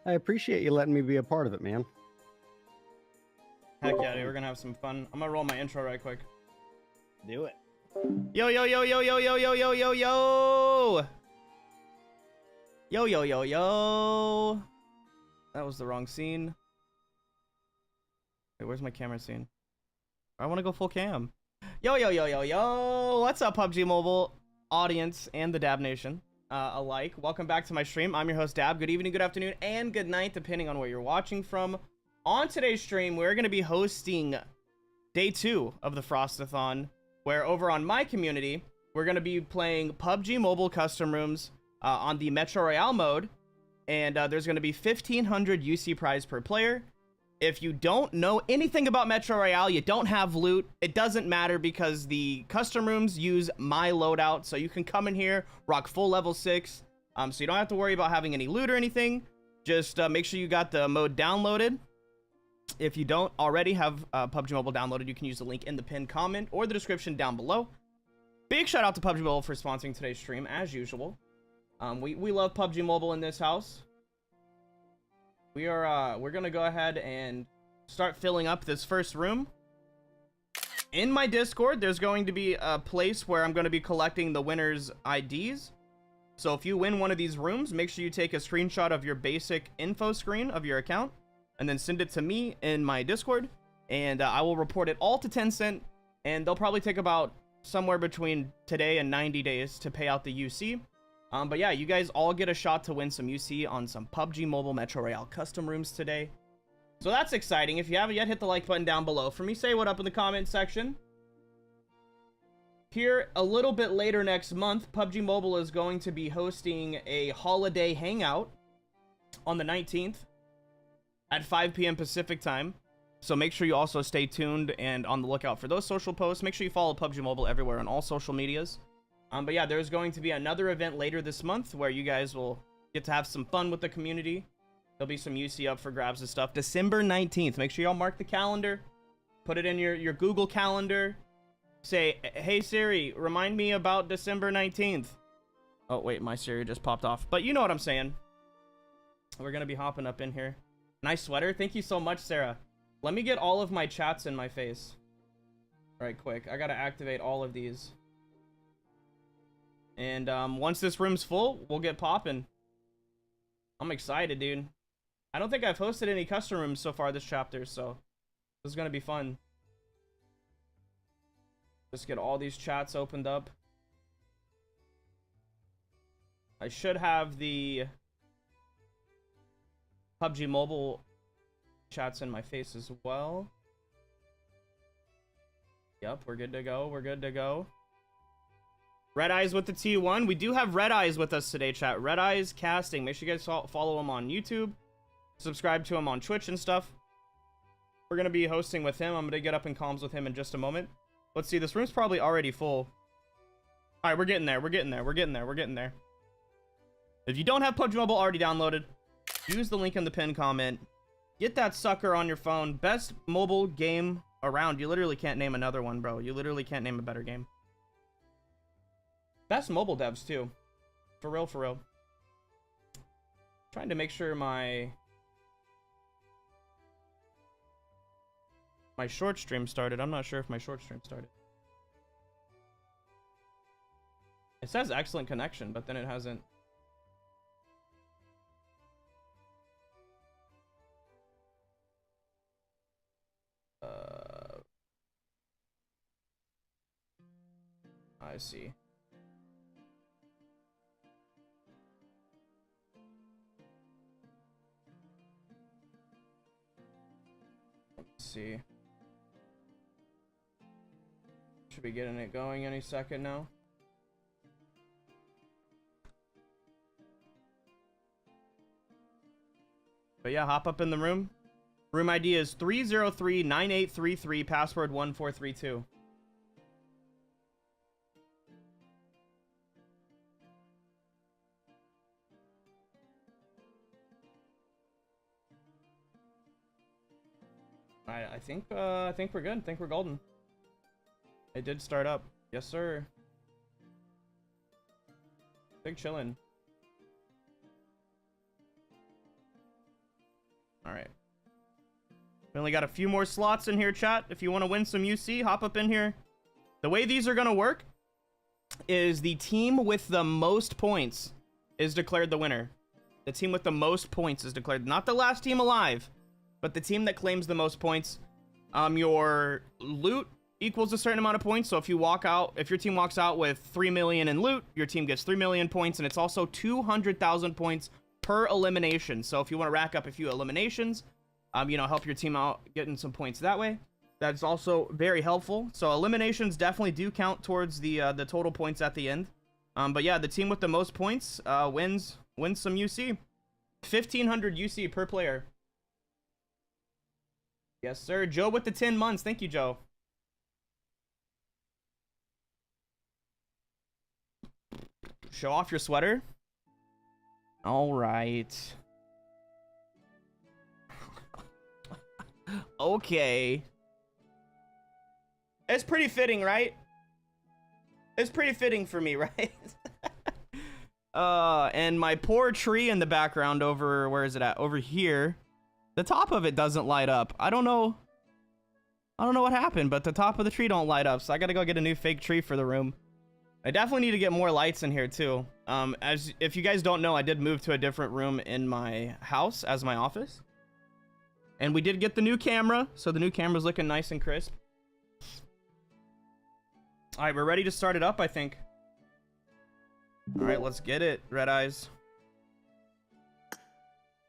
I appreciate you letting me be a part of it, man. Heck yeah, dude. We're gonna have some fun. I'm gonna roll my intro right quick. Do it. Yo, yo, yo, yo, yo, yo, yo, yo, yo, yo. Yo, yo, yo, yo. That was the wrong scene. Wait, where's my camera scene? I want to go full cam. Yo, yo, yo, yo, yo. What's up, PUBG Mobile audience and the Dab Nation alike? Welcome back to my stream. I'm your host, Dab. Good evening, good afternoon, and good night, depending on where you're watching from. On today's stream, we're going to be hosting day 2 of the Frost-a-Thon, where over on my community, we're going to be playing PUBG Mobile Custom Rooms on the Metro Royale mode, and there's going to be 1,500 UC prize per player. If you don't know anything about Metro Royale, you don't have loot, it doesn't matter because the custom rooms use my loadout, so you can come in here, rock full level 6, so you don't have to worry about having any loot or anything. Just make sure you got the mode downloaded. If you don't already have PUBG Mobile downloaded, you can use the link in the pinned comment or the description down below. Big shout out to PUBG Mobile for sponsoring today's stream, as usual. We love PUBG Mobile in this house. We're gonna go ahead and start filling up this first room. In my Discord, there's going to be a place where I'm going to be collecting the winners' IDs. So if you win one of these rooms, make sure you take a screenshot of your basic info screen of your account and then send it to me in my Discord, and I will report it all to Tencent, and they'll probably take about somewhere between today and 90 days to pay out the UC. But yeah, you guys all get a shot to win some UC on some PUBG Mobile Metro Royale custom rooms today. So that's exciting. If you haven't yet, hit the like button down below for me. Say what up in the comment section. Here, a little bit later next month, PUBG Mobile is going to be hosting a holiday hangout on the 19th at 5 p.m. Pacific time. So make sure you also stay tuned and on the lookout for those social posts. Make sure you follow PUBG Mobile everywhere on all social medias. But yeah, there's going to be another event later this month where you guys will get to have some fun with the community. There'll be some UC up for grabs and stuff. December 19th. Make sure y'all mark the calendar. Put it in your Google Calendar. Say, hey Siri, remind me about December 19th. Oh, wait, my Siri just popped off. But you know what I'm saying. We're going to be hopping up in here. Nice sweater. Thank you so much, Sarah. Let me get all of my chats in my face. Right quick. I got to activate all of these. And once this room's full, we'll get popping. I'm excited, dude. I don't think I've hosted any custom rooms so far this chapter, so this is going to be fun. Just get all these chats opened up. I should have the PUBG Mobile chats in my face as well. Yep, we're good to go. We're good to go. Red Eyes with the T1. We do have Red Eyes with us today, chat. Red Eyes Casting. Make sure you guys follow him on YouTube. Subscribe to him on Twitch and stuff. We're going to be hosting with him. I'm going to get up in comms with him in just a moment. Let's see. This room's probably already full. All right, we're getting there. We're getting there. We're getting there. We're getting there. If you don't have PUBG Mobile already downloaded, use the link in the pinned comment. Get that sucker on your phone. Best mobile game around. You literally can't name another one, bro. You literally can't name a better game. Best mobile devs, too. For real, for real. Trying to make sure my short stream started. I'm not sure if my short stream started. It says excellent connection, but then it hasn't. I see. See. Should be getting it going any second now. But yeah, hop up in the room. Room ID is 3039833, password 1432. I think we're good. I think we're golden. It did start up. Yes, sir. Big chillin'. All right. We only got a few more slots in here, chat. If you want to win some UC, hop up in here. The way these are going to work is the team with the most points is declared the winner. The team with the most points is declared, not the last team alive, but the team that claims the most points. Your loot equals a certain amount of points. So if you walk out, if your team walks out with 3 million in loot, your team gets 3 million points, and it's also 200,000 points per elimination. So if you want to rack up a few eliminations, you know, help your team out getting some points that way. That's also very helpful. So eliminations definitely do count towards the total points at the end. But yeah, the team with the most points wins some UC. 1,500 UC per player. Yes, sir. Joe with the 10 months. Thank you, Joe. Show off your sweater. All right. Okay. It's pretty fitting, right? It's pretty fitting for me, right? And my poor tree in the background over, where is it at? Over here. The top of it doesn't light up. I don't know what happened, but the top of the tree don't light up, so I gotta go get a new fake tree for the room. I definitely need to get more lights in here too. If you guys don't know, I did move to a different room in my house as my office. And we did get the new camera, so the new camera's looking nice and crisp. All right, we're ready to start it up, I think. All right, let's get it, Red Eyes.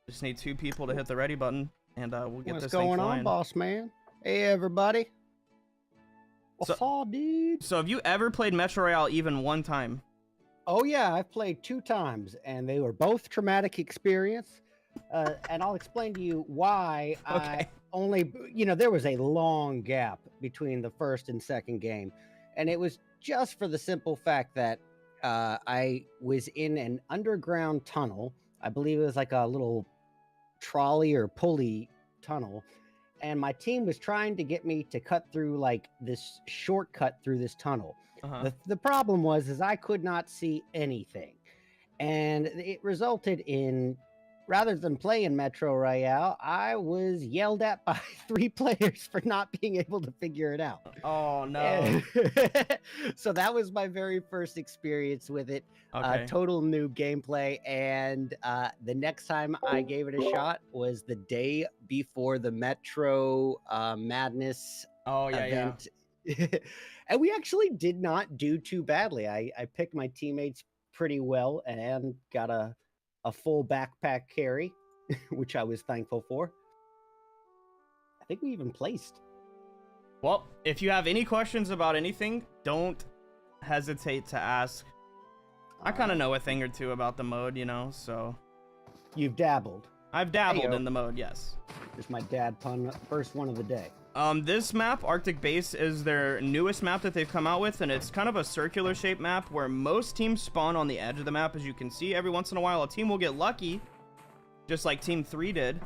Just need 2 people to hit the ready button, and we'll get this thing flying. What's going on, boss man? Hey, everybody. What's up, dude? So have you ever played Metro Royale even one time? Oh, yeah, I've played 2 times, and they were both traumatic experience. And I'll explain to you why. Okay. I only, you know, there was a long gap between the first and second game. And it was just for the simple fact that I was in an underground tunnel. I believe it was like a little trolley or pulley tunnel. And my team was trying to get me to cut through like this shortcut through this tunnel. The problem was I could not see anything. And it resulted in, rather than playing Metro Royale, I was yelled at by 3 players for not being able to figure it out. Oh, no. So that was my very first experience with it. Okay. Total new gameplay. And the next time I gave it a shot was the day before the Metro Madness event. Yeah. And we actually did not do too badly. I picked my teammates pretty well and got a full backpack carry, which I was thankful for. I think we even placed. Well, if you have any questions about anything, don't hesitate to ask. I kind of know a thing or two about the mode, you know, so. You've dabbled. I've dabbled in the mode, yes. Just my dad pun, first one of the day. This map, Arctic Base, is their newest map that they've come out with, and it's kind of a circular shaped map where most teams spawn on the edge of the map. As you can see, every once in a while a team will get lucky, just like Team 3 did,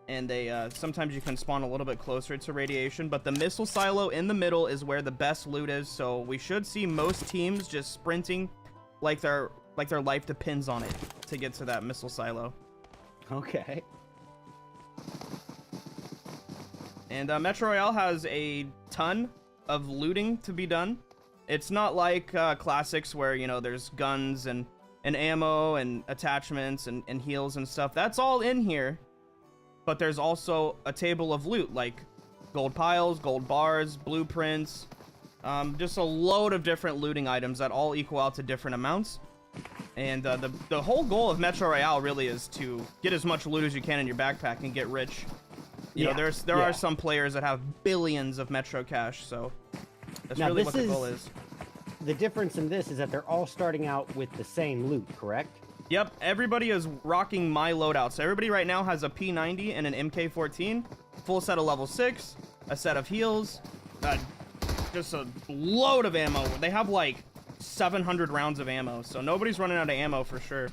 and they sometimes you can spawn a little bit closer to radiation, but the missile silo in the middle is where the best loot is, so we should see most teams just sprinting like their life depends on it to get to that missile silo. Okay. And Metro Royale has a ton of looting to be done. It's not like classics where, you know, there's guns and ammo and attachments and heals and stuff. That's all in here. But there's also a table of loot, like gold piles, gold bars, blueprints, just a load of different looting items that all equal out to different amounts. And the whole goal of Metro Royale really is to get as much loot as you can in your backpack and get rich. You know, there are some players that have billions of Metro cash, so that's really what the goal is. The difference in this is that they're all starting out with the same loot, correct? Yep, everybody is rocking my loadout. So everybody right now has a P90 and an MK14, full set of level 6, a set of heals, just a load of ammo. They have like 700 rounds of ammo, so nobody's running out of ammo for sure.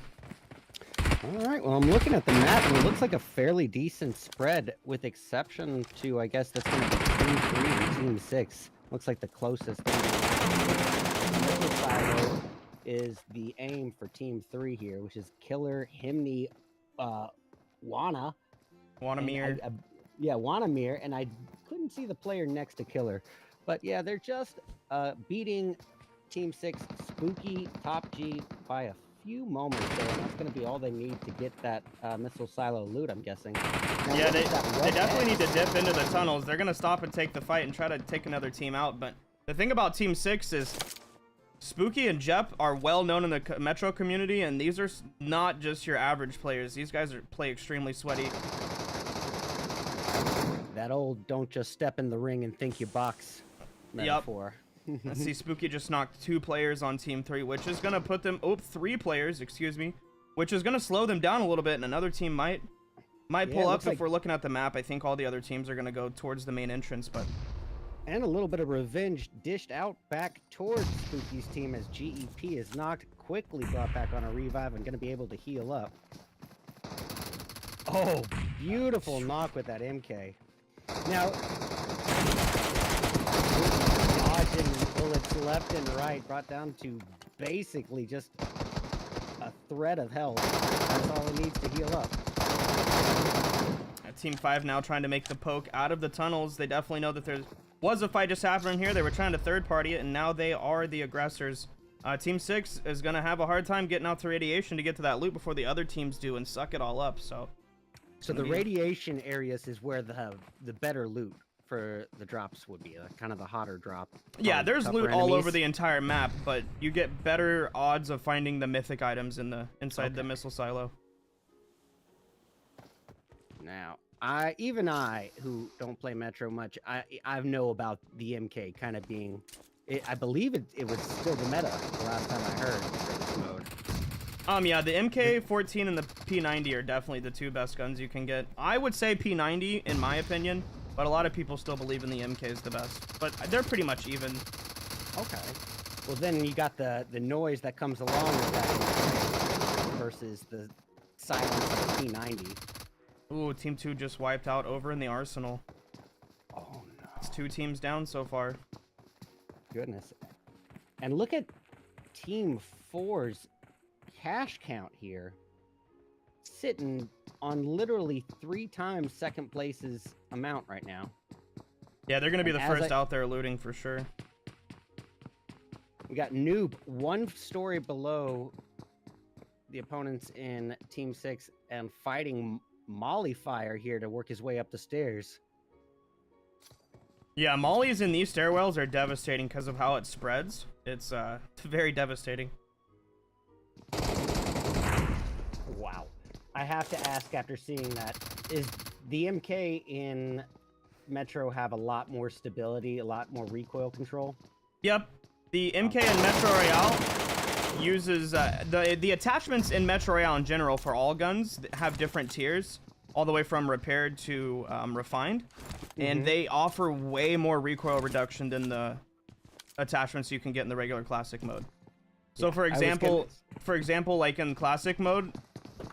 All right, well, I'm looking at the map, and it looks like a fairly decent spread, with exception to, I guess, that's going to be Team 3 and Team 6. Looks like the closest thing. Silo is the aim for Team 3 here, which is Killer, Himni, Wana, Wanamir. Yeah, Wanamir, and I couldn't see the player next to Killer. But yeah, they're just beating Team 6 Spooky Top G by a few moments there, and that's going to be all they need to get that missile silo loot, I'm guessing. Now, Yeah, they definitely need to dip into the tunnels. They're going to stop and take the fight and try to take another team out. But the thing about Team 6 is Spooky and Jep are well known in the Metro community, and these are not just your average players. These guys play extremely sweaty. That old "don't just step in the ring and think you box" metaphor. Yep. Let's see, Spooky just knocked 2 players on Team 3, which is going to put them... Oh, 3 players, excuse me. Which is going to slow them down a little bit, and another team might pull up if we're looking at the map. I think all the other teams are going to go towards the main entrance, but... And a little bit of revenge dished out back towards Spooky's team as GEP is knocked, quickly brought back on a revive and going to be able to heal up. Oh, beautiful knock with that MK. Now, dodging bullets left and right, brought down to basically just a thread of health. That's all it needs to heal up. Team 5 now trying to make the poke out of the tunnels. They definitely know that there was a fight just happening here. They were trying to third party it, and now they are the aggressors. Team 6 is going to have a hard time getting out to radiation to get to that loot before the other teams do and suck it all up. So the radiation areas is where the better loot for the drops would be, kind of the hotter drop. Yeah, there's loot all over the entire map, but you get better odds of finding the mythic items inside the missile silo. Now, I who don't play Metro much, I know about the MK kind of being, I believe it was still the meta the last time I heard for this mode. Yeah, the MK14 and the P90 are definitely the 2 best guns you can get. I would say P90 in my opinion, but a lot of people still believe in the MK is the best. But they're pretty much even. Okay. Well, then you got the noise that comes along with that versus the silence of the P90. Ooh, Team 2 just wiped out over in the Arsenal. Oh, no. It's 2 teams down so far. Goodness. And look at Team 4's cash count here. Sitting on literally 3 times second place's amount right now. Yeah, they're going to be the first out there looting for sure. We got Noob 1 story below the opponents in Team 6 and fighting Molly Fire here to work his way up the stairs. Yeah, Mollies in these stairwells are devastating because of how it spreads. It's very devastating. Wow. I have to ask after seeing that, is the MK in Metro have a lot more stability, a lot more recoil control? Yep. The MK in Metro Royale uses the attachments in Metro Royale in general for all guns have different tiers, all the way from repaired to refined, and they offer way more recoil reduction than the attachments you can get in the regular classic mode. So for example, like in classic mode,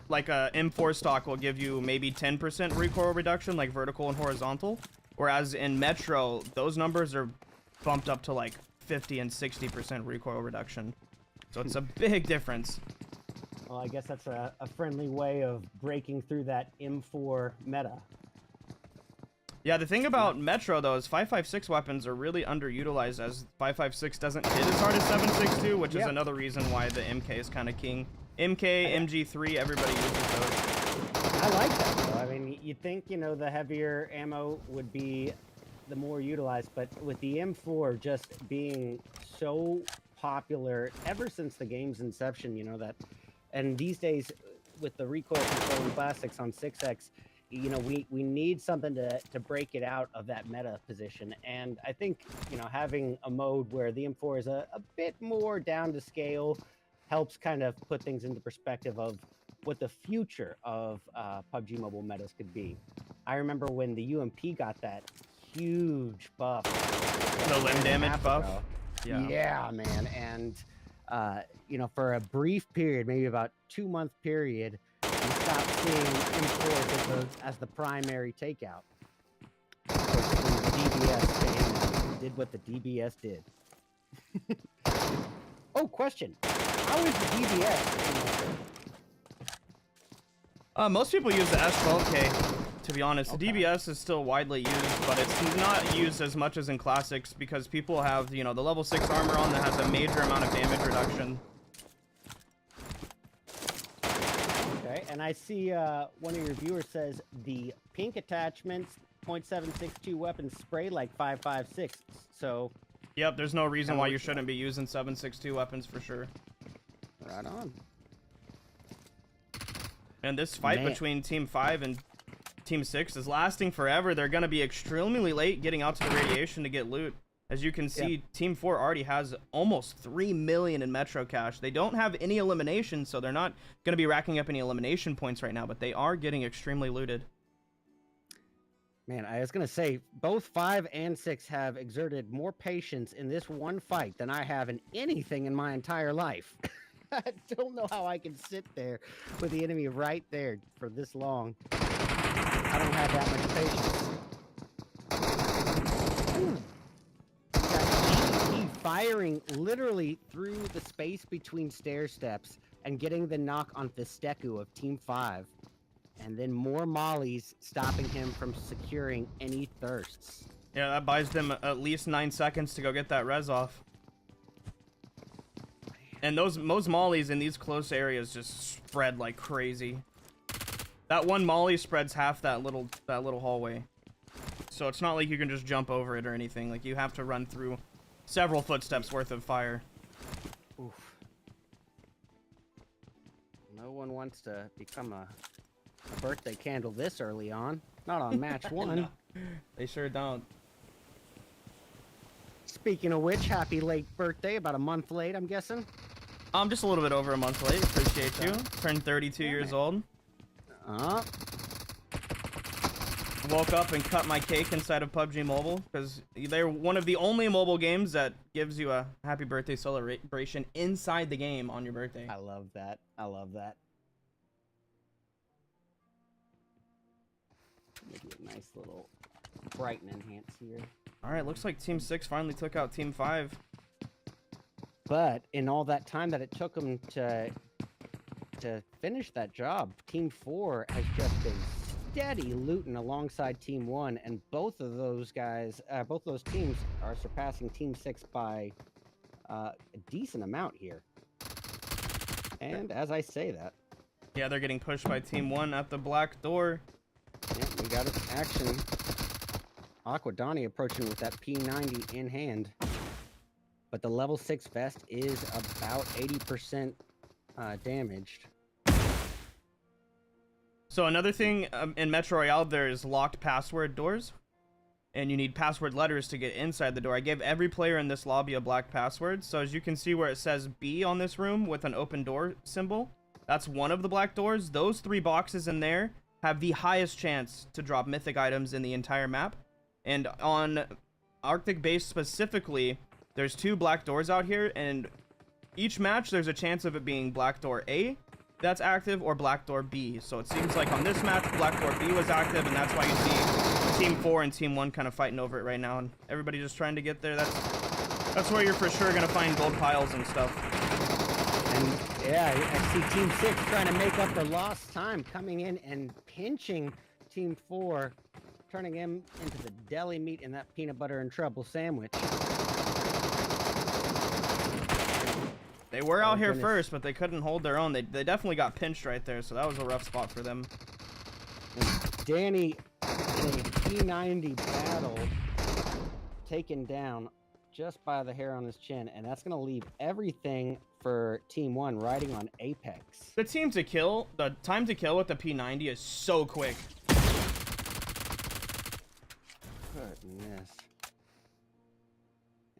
like a M4 stock will give you maybe 10% recoil reduction, like vertical and horizontal, whereas in Metro those numbers are bumped up to like 50 and 60% recoil reduction. So it's a big difference. Well, I guess that's a friendly way of breaking through that M4 meta. Yeah, the thing about Metro, though, is 5.56 weapons are really underutilized, as 5.56 doesn't hit as hard as 7.62, which is another reason why the MK is kind of king. MK, MG3, everybody uses those. I like that, though. I mean, you'd think, you know, the heavier ammo would be the more utilized, but with the M4 just being so popular ever since the game's inception, you know, that... And these days, with the recoil control in classics on 6X, you know, we need something to break it out of that meta position. And I think, you know, having a mode where the M4 is a bit more down to scale helps kind of put things into perspective of what the future of PUBG Mobile metas could be. I remember when the UMP got that huge buff. The limb damage buff? Yeah, man. And... you know, for a brief period, maybe about 2-month period, you stopped seeing M4s as the primary takeout. Of course, when the DBS came and did what the DBS did. Oh, question. How is the DBS? Most people use the S12K to be honest. Okay. The DBS is still widely used, but it's not used as much as in Classics because people have, you know, the level 6 armor on that has a major amount of damage reduction. Okay, and I see one of your viewers says the pink attachments .762 weapons spray like 5.56. So. Yep, there's no reason why you shouldn't be using 7.62 weapons for sure. Right on. And this fight between Team 5 and Team 6 is lasting forever. They're going to be extremely late getting out to the radiation to get loot. As you can see, Team 4 already has almost 3 million in Metro Cash. They don't have any eliminations, so they're not going to be racking up any elimination points right now, but they are getting extremely looted. Man, I was going to say, both 5 and 6 have exerted more patience in this one fight than I have in anything in my entire life. I don't know how I can sit there with the enemy right there for this long. I don't have that much patience. He firing literally through the space between stair steps and getting the knock on Fisteku of Team 5. And then more mollies stopping him from securing any thirsts. Yeah, that buys them at least 9 seconds to go get that res off. And those mollies in these close areas just spread like crazy. That one molly spreads half that little hallway. So it's not like you can just jump over it or anything. Like, you have to run through several footsteps worth of fire. Oof. No one wants to become a birthday candle this early on. Not on match 1. No, they sure don't. Speaking of which, happy late birthday. About a month late, I'm guessing. I'm just a little bit over a month late. Appreciate you. Turned 32 years old. Woke up and cut my cake inside of PUBG Mobile because they're one of the only mobile games that gives you a happy birthday celebration inside the game on your birthday. I love that. I love that. Maybe a nice little brighten enhance here. All right, looks like Team 6 finally took out Team 5. But in all that time that it took them to finish that job, Team 4 has just been steady looting alongside Team 1, and both of those guys, both those teams are surpassing Team 6 by a decent amount here. And as I say that, yeah, they're getting pushed by Team 1 at the black door. Yeah, we got it. Action. Aquadani approaching with that P90 in hand. But the level 6 vest is about 80% damaged. So another thing in Metro Royale, there's locked password doors. And you need password letters to get inside the door. I gave every player in this lobby a black password. So as you can see where it says B on this room with an open door symbol, that's one of the black doors. Those 3 boxes in there have the highest chance to drop mythic items in the entire map. And on Arctic Base specifically, there's 2 black doors out here, and each match there's a chance of it being black door A that's active or black door B. So it seems like on this match, black door B was active, and that's why you see Team 4 and Team 1 kind of fighting over it right now, and everybody just trying to get there. That's where you're for sure gonna find gold piles and stuff. And yeah, I see Team 6 trying to make up for lost time, coming in and pinching Team 4, turning him into the deli meat in that peanut butter and trouble sandwich. They were out here first, but they couldn't hold their own. They definitely got pinched right there, so that was a rough spot for them. And Danny, in a P90 battle, taken down just by the hair on his chin, and that's going to leave everything for Team 1 riding on Apex. The time to kill with the P90 is so quick. Goodness.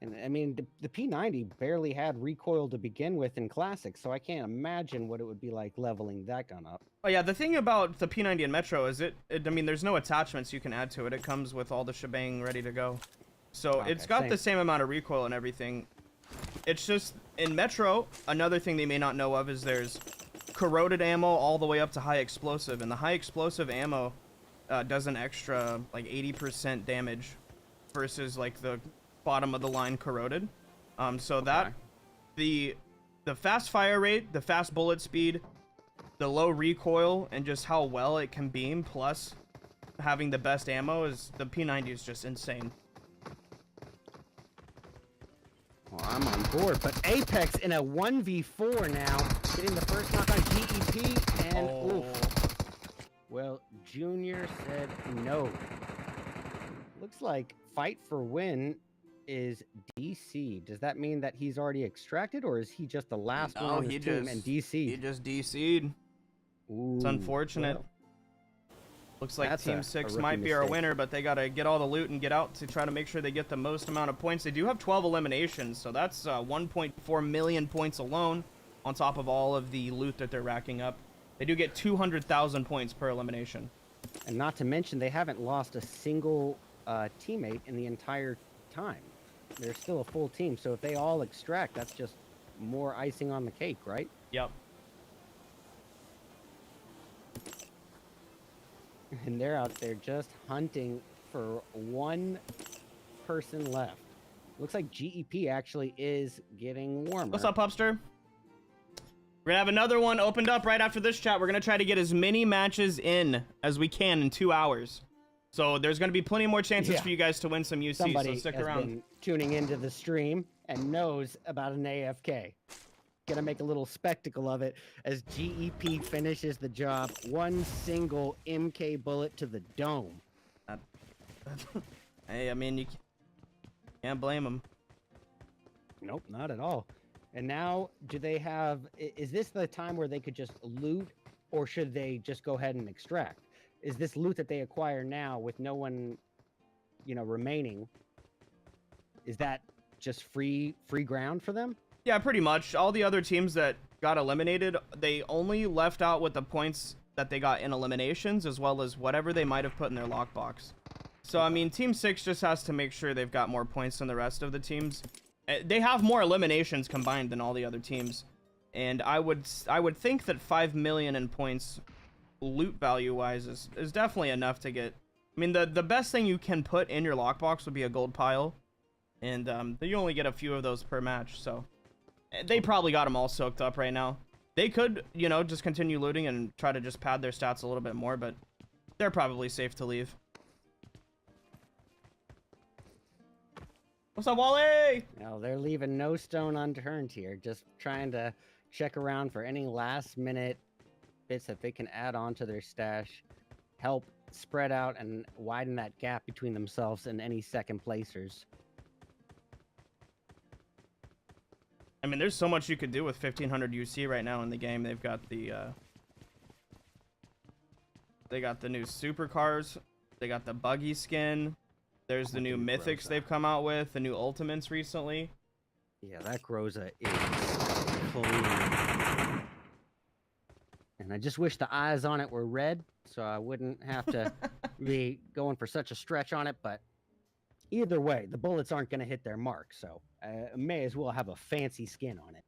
And I mean, the P90 barely had recoil to begin with in Classic, so I can't imagine what it would be like leveling that gun up. Oh yeah, the thing about the P90 in Metro is I mean, there's no attachments you can add to it. It comes with all the shebang ready to go. So okay, it's got the same amount of recoil and everything. It's just, in Metro, another thing they may not know of is there's corroded ammo all the way up to high explosive, and the high explosive ammo does an extra, like, 80% damage versus, like, the bottom of the line corroded. So okay, that the fast fire rate, the fast bullet speed, the low recoil, and just how well it can beam, plus having the best ammo is the P90 is just insane. Well, I'm on board, but Apex in a 1v4 now, getting the first knock on GEP, and oof. Well, Junior said no. Looks like Fight for Win is DC. Does that mean that he's already extracted, or is he just the last one on his team and DC? He just DC'd. It's unfortunate. Well, looks like Team 6 might be our winner, but they got to get all the loot and get out to try to make sure they get the most amount of points. They do have 12 eliminations, so that's 1.4 million points alone on top of all of the loot that they're racking up. They do get 200,000 points per elimination. And not to mention, they haven't lost a single teammate in the entire time. They're still a full team, so if they all extract, that's just more icing on the cake, right? Yep. And they're out there just hunting for one person left. Looks like GEP actually is getting warmer. What's up, Pupster? We're gonna have another one opened up right after this chat. We're gonna try to get as many matches in as we can in 2 hours. So there's gonna be plenty more chances for you guys to win some UC. Somebody so stick has around. Been tuning into the stream and knows about an AFK. Gonna make a little spectacle of it as GEP finishes the job. One single MK bullet to the dome. Hey, I mean, you can't blame them. Nope, not at all. And now, do they have... Is this the time where they could just loot, or should they just go ahead and extract? Is this loot that they acquire now with no one, remaining, is that just free ground for them? Yeah, pretty much. All the other teams that got eliminated, they only left out with the points that they got in eliminations, as well as whatever they might have put in their lockbox. So, I mean, Team 6 just has to make sure they've got more points than the rest of the teams. They have more eliminations combined than all the other teams. And I would think that 5 million in points, loot value-wise, is definitely enough to get... I mean, the best thing you can put in your lockbox would be a gold pile. And you only get a few of those per match, so... They probably got them all soaked up right now. They could, just continue looting and try to just pad their stats a little bit more, but they're probably safe to leave. What's up, Wally? No, they're leaving no stone unturned here. Just trying to check around for any last-minute bits that they can add on to their stash. Help spread out and widen that gap between themselves and any second placers. I mean, there's so much you could do with 1500 UC right now in the game. They've got the new supercars. They got the buggy skin. There's the new mythics they've come out with. The new ultimates recently. Yeah, that Groza is clean. And I just wish the eyes on it were red, so I wouldn't have to be going for such a stretch on it. But either way, the bullets aren't going to hit their mark, so may as well have a fancy skin on it.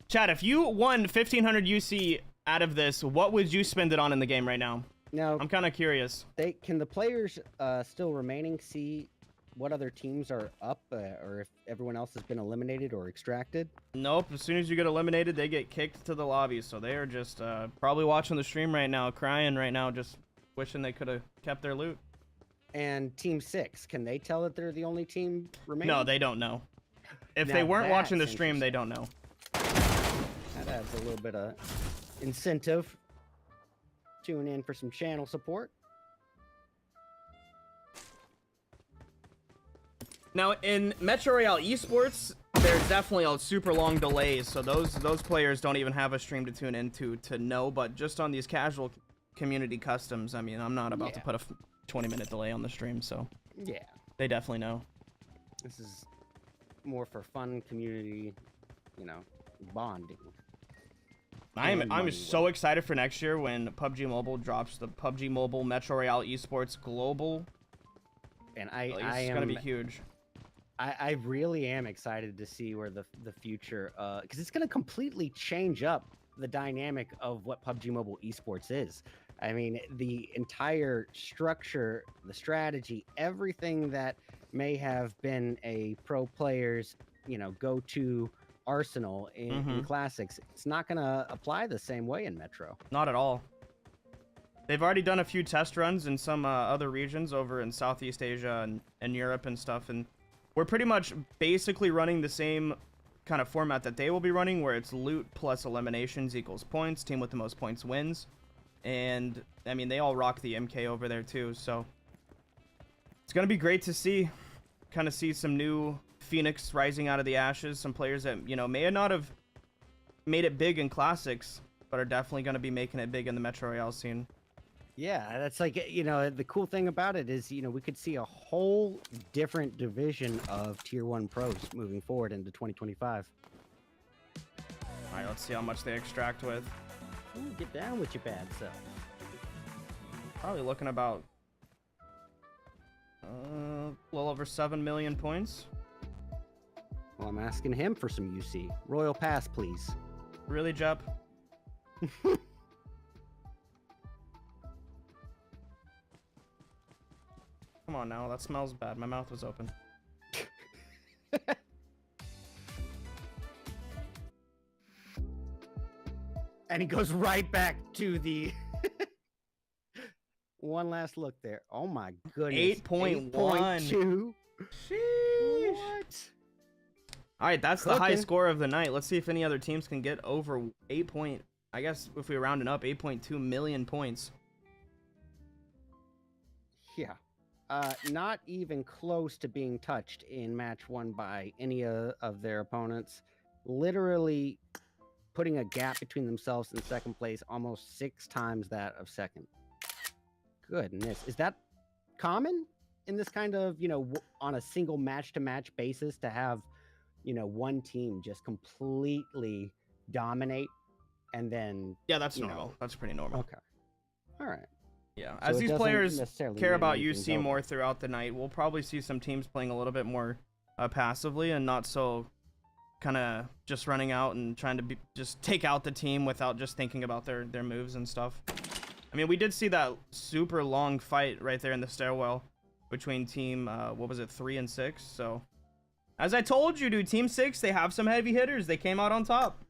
Chad, if you won 1500 UC out of this, what would you spend it on in the game right now? Now, I'm kind of curious. Can the players still remaining see what other teams are up, or if everyone else has been eliminated or extracted? Nope. As soon as you get eliminated, they get kicked to the lobby. So they are just probably watching the stream right now, crying right now, just wishing they could have kept their loot. And Team 6, can they tell that they're the only team remaining? No, they don't know. If they weren't watching the stream, they don't know. That adds a little bit of incentive. Tune in for some channel support. Now, in Metro Royale Esports, there's definitely a super long delays, so those players don't even have a stream to tune into to know, but just on these casual community customs, I mean, I'm not about to put a 20-minute delay on the stream, so yeah, they definitely know. This is more for fun community, bonding. I'm so excited for next year when PUBG Mobile drops the PUBG Mobile Metro Royale Esports Global. And it's gonna be huge. I really am excited to see where the future, because it's gonna completely change up the dynamic of what PUBG Mobile Esports is. I mean, the entire structure, the strategy, everything that may have been a pro player's, go-to arsenal in classics, it's not going to apply the same way in Metro. Not at all. They've already done a few test runs in some other regions over in Southeast Asia and Europe and stuff, and we're pretty much basically running the same kind of format that they will be running, where it's loot plus eliminations equals points. Team with the most points wins. And I mean, they all rock the MK over there too, so it's gonna be great to see, kind of see some new Phoenix rising out of the ashes. Some players that, you know, may not have made it big in classics, but are definitely gonna be making it big in the Metro Royale scene. Yeah, that's like, you know, the cool thing about it is, you know, we could see a whole different division of Tier 1 pros moving forward into 2025. All right, let's see how much they extract with. Ooh, get down with your bad self. Probably looking about a little over 7 million points. Well, I'm asking him for some UC. Royal Pass, please. Really, Jep? Come on now, that smells bad. My mouth was open. And he goes right back to the one last look there. Oh my goodness. 8.1. 8.2. Sheesh. What? All right, that's Cooking. the high score of the night. Let's see if any other teams can get over 8 point. I guess if we round it up, 8.2 million points. Yeah. Not even close to being touched in match 1 by any of their opponents. Literally putting a gap between themselves and second place, almost 6 times that of second. Goodness. Is that common in this kind of, you know, on a single match-to-match basis to have, you know, one team just completely dominate and then... Yeah, that's you normal. know- That's pretty normal. Okay. All right. Yeah, So as it these doesn't players necessarily care mean about anything's UC over. more throughout the night, we'll probably see some teams playing a little bit more passively and not so kind of just running out and trying to just take out the team without just thinking about their moves and stuff. I mean, we did see that super long fight right there in the stairwell between team, what was it, 3 and 6? So, as I told you, dude, team 6, they have some heavy hitters. They came out on top.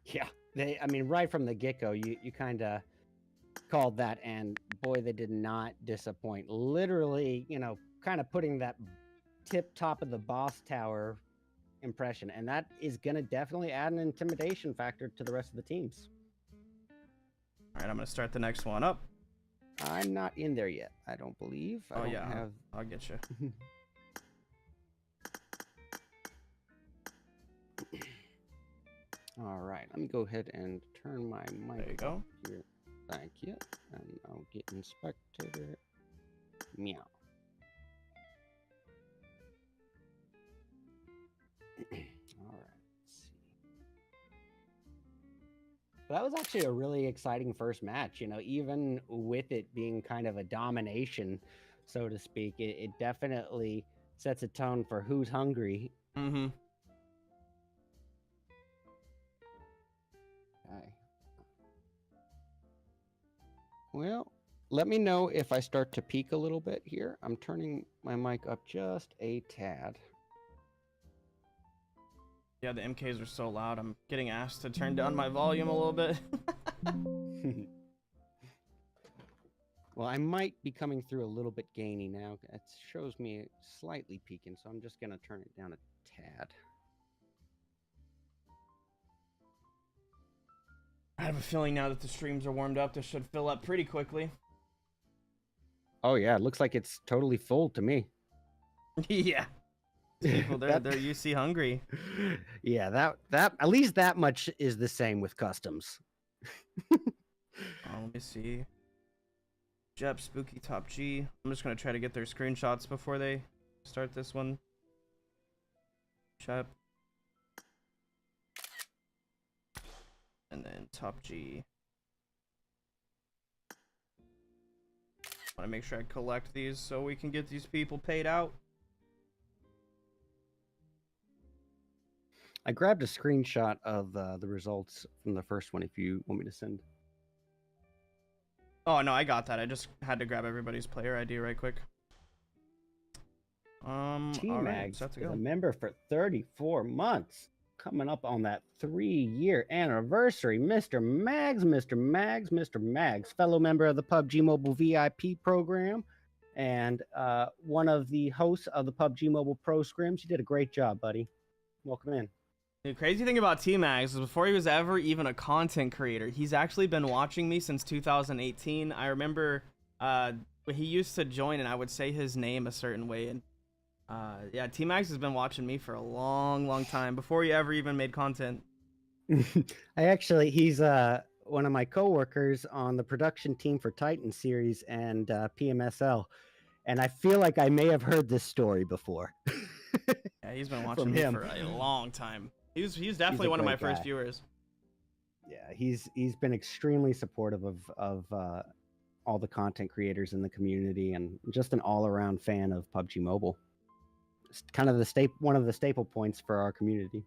Yeah, I mean, right from the get-go, you kind of called that, and boy, they did not disappoint. Literally, you know, kind of putting that tip top of the boss tower impression, and that is going to definitely add an intimidation factor to the rest of the teams. All right, I'm going to start the next one up. I'm not in there yet, I don't believe. I don't yeah, have... I'll get you. All right, let me go ahead and turn my mic There you go. up here. Thank you. And I'll get in spectator. Meow. All right, let's see. That was actually a really exciting first match, you know, even with it being kind of a domination, so to speak. It definitely sets a tone for who's hungry. Mm-hmm. Okay. Well, let me know if I start to peak a little bit here. I'm turning my mic up just a tad. Yeah, the MKs are so loud. I'm getting asked to turn down my volume a little bit. Well, I might be coming through a little bit gainy now. It shows me slightly peaking, so I'm just going to turn it down a tad. I have a feeling now that the streams are warmed up, this should fill up pretty quickly. Oh, yeah, it looks like it's totally full to me. Yeah. People, they're UC hungry. Yeah, that at least that much is the same with customs. Let me see. Jep, Spooky, Top G. I'm just gonna try to get their screenshots before they start this one. Jep. And then Top G. Want to make sure I collect these so we can get these people paid out. I grabbed a screenshot of the results from the first one if you want me to send. Oh, no, I got that. I just had to grab everybody's player ID right quick. T-Mags set to is go. a member for 34 months. coming up on that 3-year anniversary. Mr. Mags, Mr. Mags, Mr. Mags, fellow member of the PUBG Mobile VIP program and one of the hosts of the PUBG Mobile Pro Scrims. You did a great job, buddy. Welcome in. The crazy thing about T-Mags is before he was ever even a content creator, he's actually been watching me since 2018. I remember he used to join and I would say his name a certain way, and yeah, T-Mags has been watching me for a long time before he ever even made content. He's one of my coworkers on the production team for Titan series and PMSL, and I feel like I may have heard this story before. Yeah, he's been watching me for a long time. He's definitely one of my first viewers. Yeah, he's been extremely supportive of all the content creators in the community and just an all-around fan of PUBG Mobile. It's kind of one of the staple points for our community.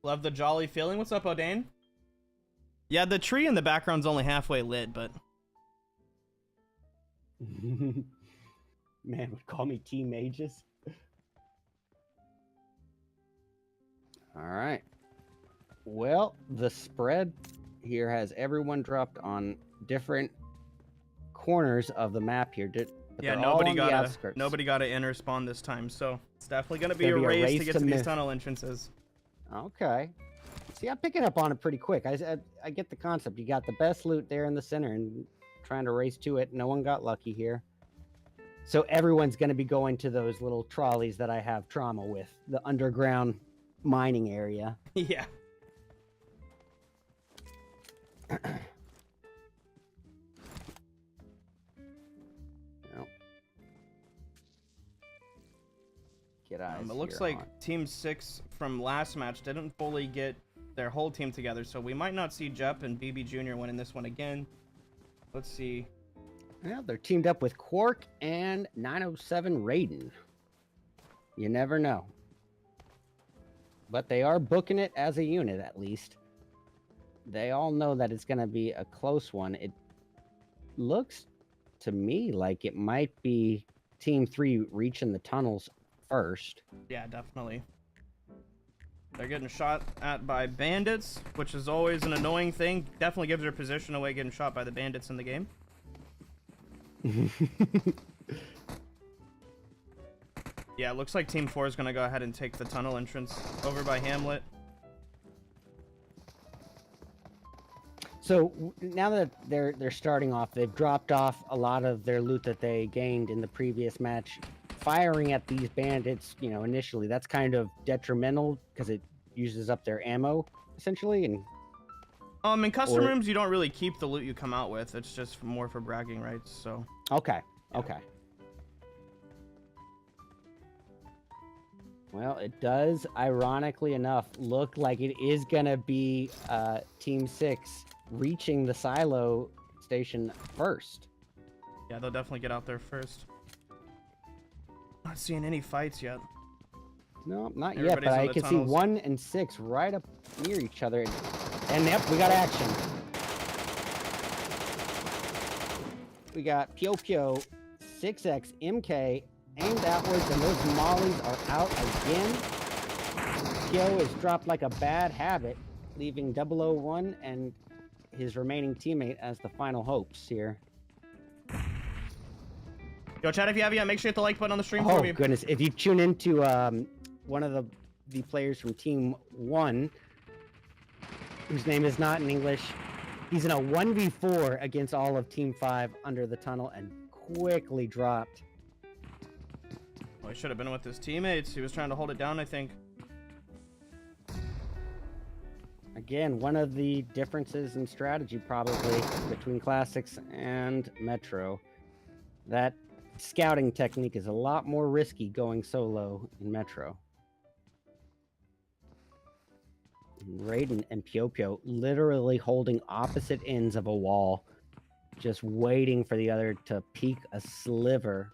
Love the jolly feeling. What's up, O'Dane? Yeah, the tree in the background's only halfway lit, but man would call me T-Mages. All right. Well, the spread here has everyone dropped on different corners of the map here. Yeah, nobody got an inner spawn this time, so it's definitely gonna be a race to get to these tunnel entrances. Okay. See, I'm picking up on it pretty quick. I get the concept. You got the best loot there in the center and trying to race to it. No one got lucky here. So everyone's going to be going to those little trolleys that I have trauma with, the underground mining area. Yeah. It looks like Team 6 from last match didn't fully get their whole team together, so we might not see Jep and BB Jr. winning this one again. Let's see. Well, they're teamed up with Quark and 907 Raiden. You never know. But they are booking it as a unit, at least. They all know that it's going to be a close one. It looks to me like it might be Team 3 reaching the tunnels first. Yeah, definitely. They're getting shot at by bandits, which is always an annoying thing. Definitely gives their position away getting shot by the bandits in the game. Yeah, it looks like Team 4 is going to go ahead and take the tunnel entrance over by Hamlet. So now that they're starting off, they've dropped off a lot of their loot that they gained in the previous match. Firing at these bandits, you know, initially, that's kind of detrimental because it uses up their ammo, essentially. And in custom rooms, you don't really keep the loot you come out with. It's just more for bragging rights, so. Okay, okay. Well, it does, ironically enough, look like it is going to be Team 6 reaching the silo station first. Yeah, they'll definitely get out there first. Not seeing any fights yet. No, not yet, but I can see 1 and 6 right up near each other. And yep, we got action. We got Pio Pio, 6X, MK, aimed outwards, and those mollies are out again. Pio is dropped like a bad habit, leaving 001 and his remaining teammate as the final hopes here. Yo, chat, if you have yet, make sure you hit the like button on the stream for me. Oh, goodness. If you tune into one of the players from Team 1, whose name is not in English, he's in a 1v4 against all of Team 5 under the tunnel and quickly dropped. Well, he should have been with his teammates. He was trying to hold it down, I think. Again, one of the differences in strategy probably between Classics and Metro. That scouting technique is a lot more risky going solo in Metro. Raiden and Pio Pio literally holding opposite ends of a wall, just waiting for the other to peek a sliver.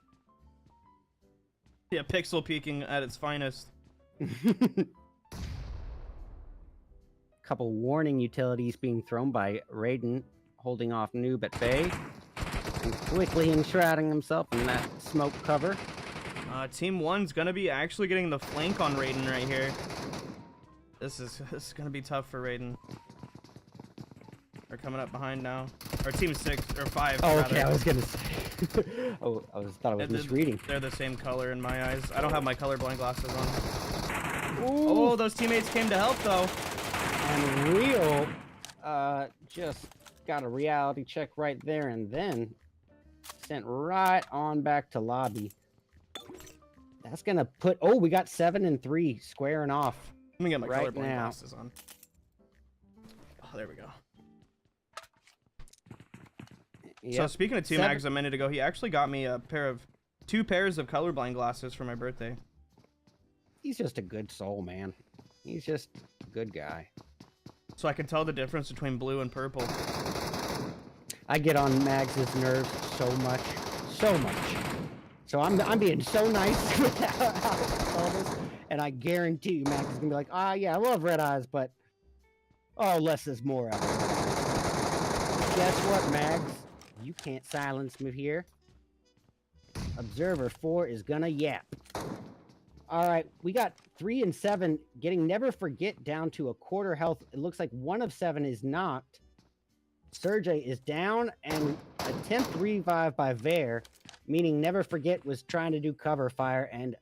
Yeah, pixel peeking at its finest. Couple warning utilities being thrown by Raiden, holding off Noob at Bay. And quickly enshrouding himself in that smoke cover. Team 1's gonna be actually getting the flank on Raiden right here. This is gonna be tough for Raiden. They're coming up behind now. Or team 6 or 5. Oh, rather. okay. I was gonna say. Oh, thought I was misreading. They're the same color in my eyes. I don't have my colorblind glasses on. Ooh. Oh, those teammates came to help though. And Real, just got a reality check right there, and then sent right on back to lobby. That's gonna put. Oh, we got 7 and 3 squaring off. Let me get my right colorblind now. glasses on. Oh, there we go. Yep. So speaking of Two Mags a minute ago, he actually got me a two pairs of colorblind glasses for my birthday. He's just a good soul, man. He's just a good guy. So I can tell the difference between blue and purple. I get on Mags's nerves so much. So I'm being so nice with all this, and I guarantee you Mags is gonna be like, ah, yeah, I love red eyes, but oh, less is more. Guess what, Mags? You can't silence me here. Observer 4 is gonna yap. All right, we got 3 and 7 getting Never Forget down to a quarter health. It looks like 1 of 7 is knocked. Sergey is down, and attempt revive by Vare, meaning Never Forget was trying to do cover fire and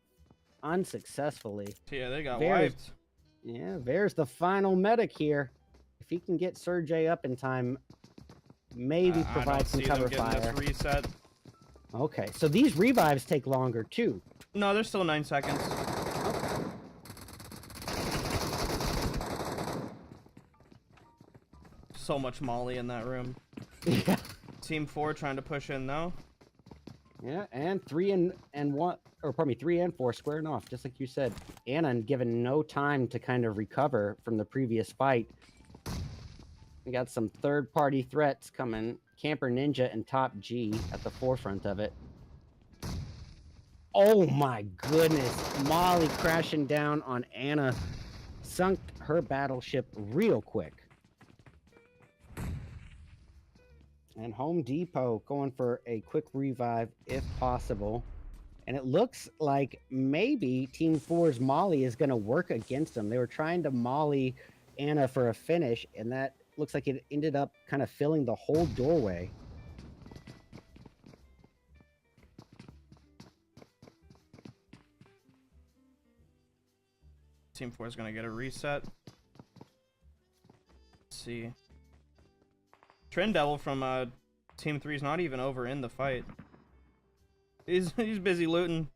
unsuccessfully. Yeah, they got Vare's, wiped. Yeah, Vare's the final medic here. If he can get Sergey up in time, maybe provide some cover fire. This reset. Okay, so these revives take longer too. No, there's still 9 seconds. Okay. So much Molly in that room. Yeah. Team 4 trying to push in now. Yeah, and 3 and 1, or pardon me, 3 and 4 squaring off, just like you said. Anna given no time to kind of recover from the previous fight. We got some third-party threats coming. Camper Ninja and Top G at the forefront of it. Oh my goodness. Molly crashing down on Anna. Sunk her battleship real quick. And Home Depot going for a quick revive if possible. And it looks like maybe Team 4's Molly is going to work against them. They were trying to Molly Anna for a finish, and that looks like it ended up kind of filling the whole doorway. Team 4 is going to get a reset. Let's see. Trend Devil from Team 3 is not even over in the fight. He's busy looting.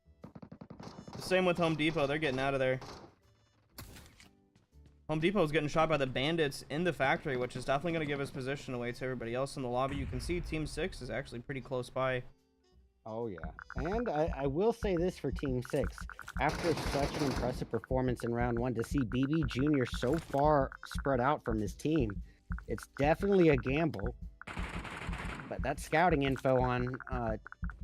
Same with Home Depot. They're getting out of there. Home Depot is getting shot by the bandits in the factory, which is definitely going to give his position away to everybody else in the lobby. You can see Team 6 is actually pretty close by. Oh, yeah. And I will say this for Team 6. After such an impressive performance in round 1, to see BB Jr. so far spread out from his team, it's definitely a gamble. But that scouting info on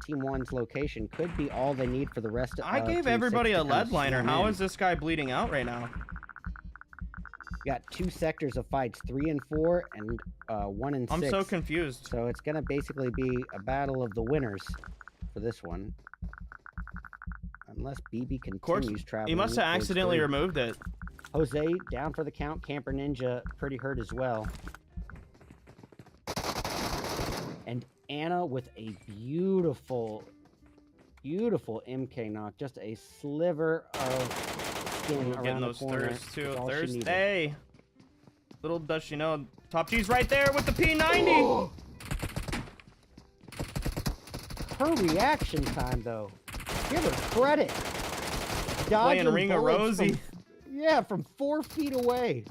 Team 1's location could be all they need for the rest of I gave everybody a lead liner. How is this guy bleeding out right now? Got 2 sectors of fights, 3 and 4 and 1 and 6. I'm so confused. So it's going to basically be a battle of the winners for this one. Unless BB continues traveling. He must have accidentally removed it. Jose down for the count. Camper Ninja pretty hurt as well. And Anna with a beautiful, beautiful MK knock. Just a sliver of skin around the corner. Thirst too. Thursday. Little does she know, Top G's right there with the P90. Her reaction time, though. Give her credit. Playing Ring of Rosie. From 4 feet away.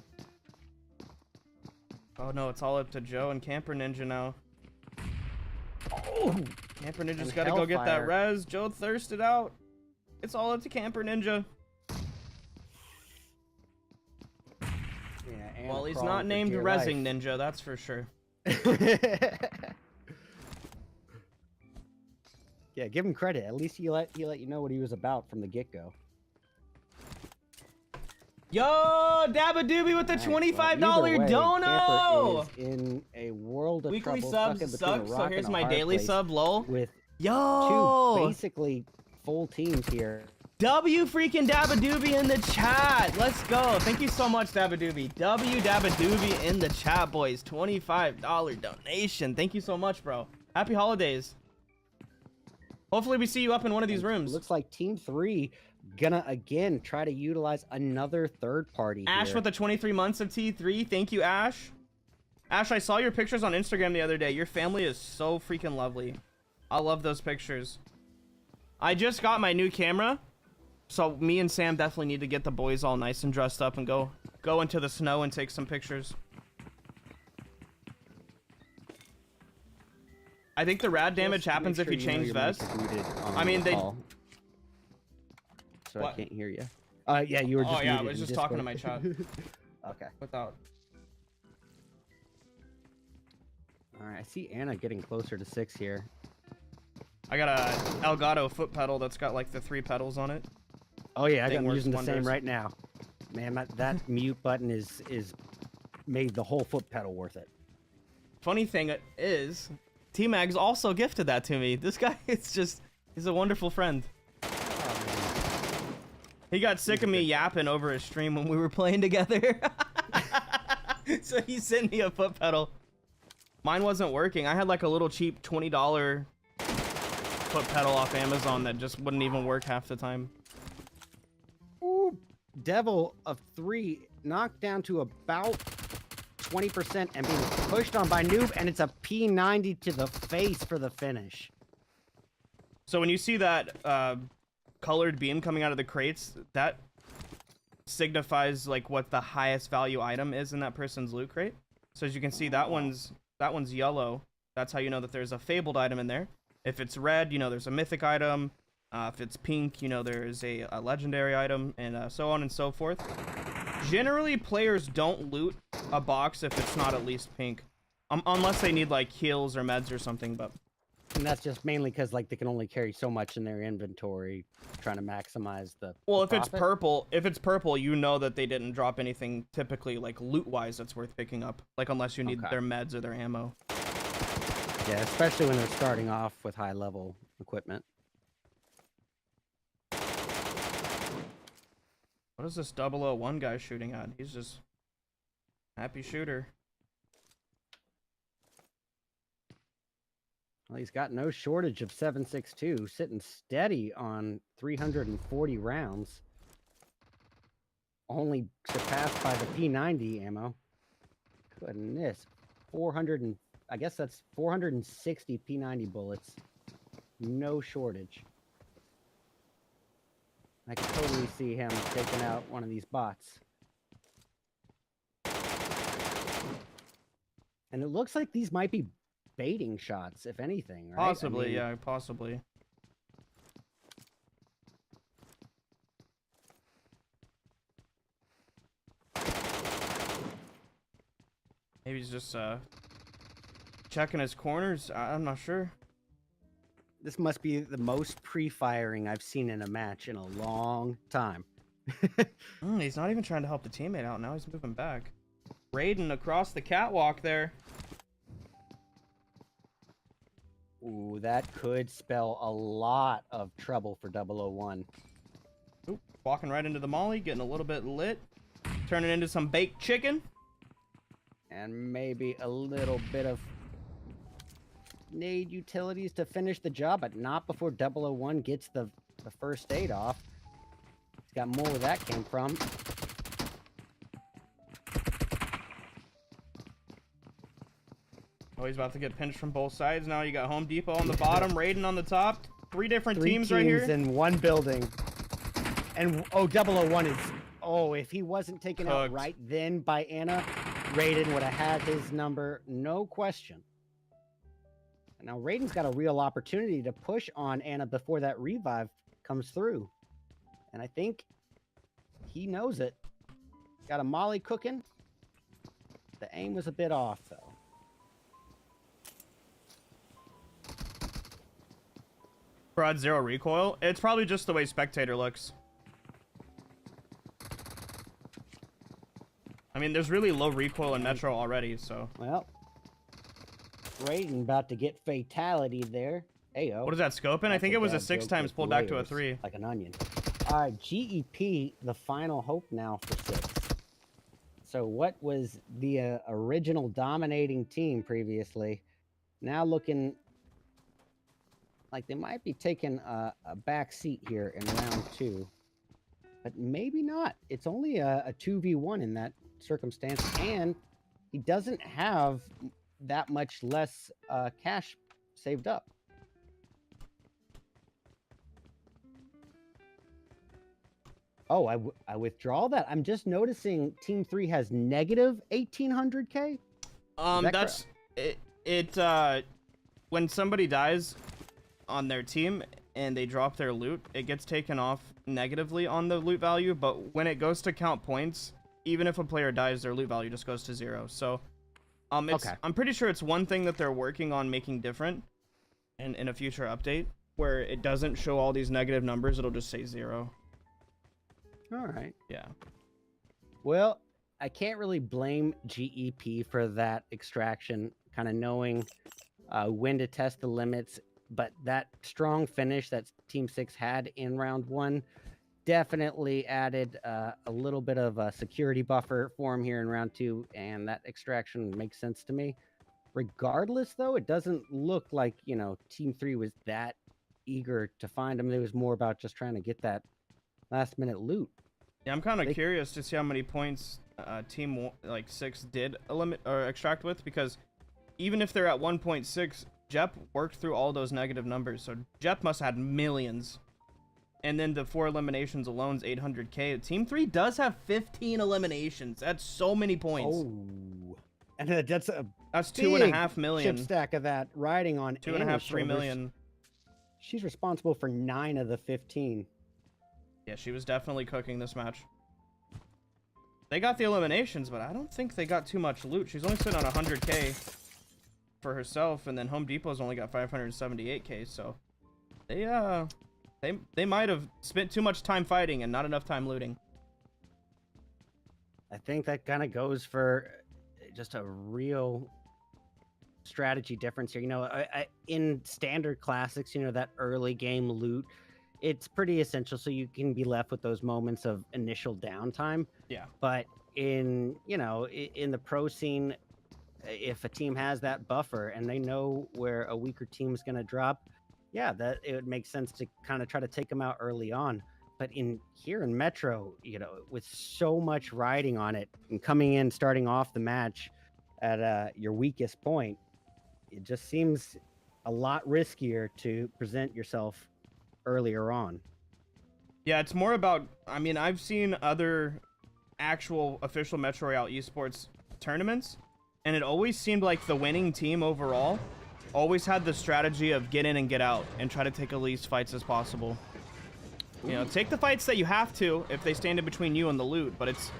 Oh no, it's all up to Joe and Camper Ninja now. Oh. Camper Ninja's got to go get that res. Joe thirsted out. It's all up to Camper Ninja. Yeah, well, he's not named Rezzing Ninja, that's for sure. Yeah, give him credit. At least he let you know what he was about from the get-go. Yo, Dabba Doobie with the $25 dono. Camper is in a world of weekly trouble. subs suck, so here's my daily sub, lol. With Yo, 2 basically full teams here. W freaking Dabadoobie in the chat. Let's go. Thank you so much, Dabadoobie. W Dabadoobie in the chat, boys. $25 donation. Thank you so much, bro. Happy holidays. Hopefully we see you up in one of these rooms. Looks like Team 3 gonna again try to utilize another third party Ash here. with the 23 months of T3. Thank you, Ash. Ash, I saw your pictures on Instagram the other day. Your family is so freaking lovely. I love those pictures. I just got my new camera, so me and Sam definitely need to get the boys all nice and dressed up and go into the snow and take some pictures. I think the rad damage happens if you change vest. I mean, they... So what? I can't hear you. Yeah, you were just I was just talking to my chat. Okay. Without... Alright, I see Anna getting closer to 6 here. I got a Elgato foot pedal that's got like the 3 pedals on it. Oh yeah, I'm using the same right now. Man, that mute button is made the whole foot pedal worth it. Funny thing is, T-Mags also gifted that to me. This guy he's a wonderful friend. Oh, he got sick of me yapping over his stream when we were playing together. So he sent me a foot pedal. Mine wasn't working. I had like a little cheap $20 foot pedal off Amazon that just wouldn't even work half the time. Ooh, Devil of 3 knocked down to about 20% and being pushed on by Noob, and it's a P90 to the face for the finish. So when you see that colored beam coming out of the crates, that signifies like what the highest value item is in that person's loot crate. So as you can see, that one's yellow. That's how you know that there's a fabled item in there. If it's red, you know there's a mythic item. If it's pink, you know there's a legendary item, and so on and so forth. Generally, players don't loot a box if it's not at least pink, unless they need like heals or meds or something. But and that's just mainly because like they can only carry so much in their inventory, trying to maximize the. Well, the if it's purple, you know that they didn't drop anything typically like loot-wise that's worth picking up. Like unless you need their meds or their ammo. Yeah, especially when they're starting off with high-level equipment. What is this 001 guy shooting at? He's just happy shooter. Well, he's got no shortage of 7.62, sitting steady on 340 rounds. Only surpassed by the P90 ammo. Goodness, 400 I guess that's 460 P90 bullets. No shortage. I can totally see him taking out one of these bots. And it looks like these might be baiting shots, if anything, right? Possibly, I mean, yeah, possibly. Maybe he's just checking his corners. I'm not sure. This must be the most pre-firing I've seen in a match in a long time. He's not even trying to help the teammate out now. He's moving back. Raiden across the catwalk there. Ooh, that could spell a lot of trouble for 001. Oop, walking right into the molly, getting a little bit lit. Turning into some baked chicken. And maybe a little bit of nade utilities to finish the job, but not before 001 gets the first aid off. He's got more where that came from. Oh, he's about to get pinched from both sides. Now you got Home Depot on the bottom, Raiden on the top. Three different teams right here. in one building. And, oh, 001 is... Oh, if he wasn't taken out right then by Anna, Raiden would have had his number, no question. Now, Raiden's got a real opportunity to push on Anna before that revive comes through. And I think he knows it. Got a molly cooking. The aim was a bit off, though. Broad zero recoil. It's probably just the way Spectator looks. I mean, there's really low recoil in Metro already, so. Well, Raiden about to get fatality there. Ayo. What is that scoping? I think it was a 6 times pulled back to a 3. Like an onion. GEP, the final hope now for 6. So what was the original dominating team previously, now looking like they might be taking a back seat here in round 2. But maybe not. It's only a 2v1 in that circumstance, and he doesn't have that much less cash saved up. Oh, I withdraw that. I'm just noticing Team 3 has negative 1,800K. That's it. When somebody dies on their team and they drop their loot, it gets taken off negatively on the loot value. But when it goes to count points, even if a player dies, their loot value just goes to 0. So, Okay. I'm pretty sure it's one thing that they're working on making different in a future update where it doesn't show all these negative numbers. It'll just say 0. All right. Yeah. Well, I can't really blame GEP for that extraction, kind of knowing when to test the limits. But that strong finish that Team 6 had in round 1 definitely added a little bit of a security buffer for him here in round 2, and that extraction makes sense to me. Regardless, though, it doesn't look like, Team 3 was that eager to find him. It was more about just trying to get that last-minute loot. Yeah, I'm kind of curious to see how many points Team 6 did extract with, because even if they're at 1.6, Jep worked through all those negative numbers, so Jep must have had millions. And then the 4 eliminations alone's 800K. Team 3 does have 15 eliminations. That's so many points. Oh, and that's that's 2.5 million. Chip stack of that riding on 2.5, 3 million. She's responsible for 9 of the 15. Yeah, she was definitely cooking this match. They got the eliminations, but I don't think they got too much loot. She's only sitting on 100K for herself, and then Home Depot's only got 578K, so they might have spent too much time fighting and not enough time looting. I think that kind of goes for just a real strategy difference here. In standard classics, that early game loot, it's pretty essential, so you can be left with those moments of initial downtime. Yeah. But in the pro scene, if a team has that buffer and they know where a weaker team is going to drop, yeah, that it would make sense to kind of try to take them out early on. But here in Metro, with so much riding on it and coming in, starting off the match at your weakest point, it just seems a lot riskier to present yourself earlier on. Yeah, it's more about, I've seen other actual official Metro Royale esports tournaments, and it always seemed like the winning team overall always had the strategy of get in and get out and try to take the least fights as possible. Take the fights that you have to if they stand in between you and the loot, but it's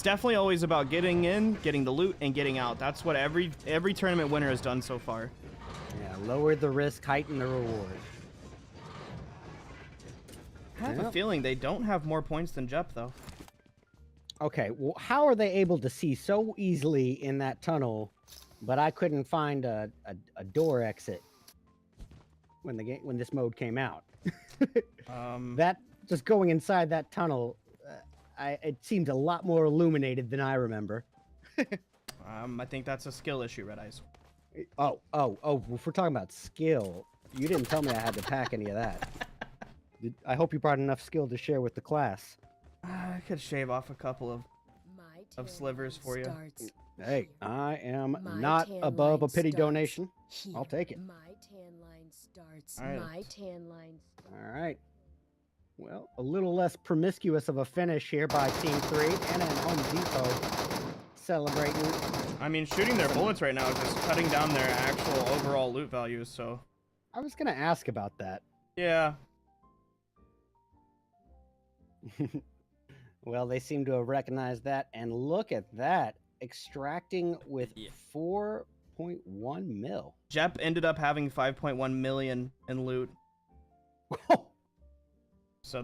definitely always about getting in, getting the loot, and getting out. That's what every tournament winner has done so far. Yeah, lower the risk, heighten the reward. I have a feeling they don't have more points than Jep, though. Okay, well, how are they able to see so easily in that tunnel, but I couldn't find a door exit when this mode came out? That just going inside that tunnel, it seemed a lot more illuminated than I remember. I think that's a skill issue, Red Eyes. Oh! If we're talking about skill, you didn't tell me I had to pack any of that. I hope you brought enough skill to share with the class. I could shave off a couple of slivers for you. Hey, I am not above a pity donation. I'll take it. My tan line starts. All right. My tan line. All right. Well, a little less promiscuous of a finish here by Team 3 and then Home Depot celebrating. Shooting their bullets right now is just cutting down their actual overall loot values, so... I was going to ask about that. Yeah. Well, they seem to have recognized that, and look at that. Extracting with 4.1 mil. Jep ended up having 5.1 million in loot. So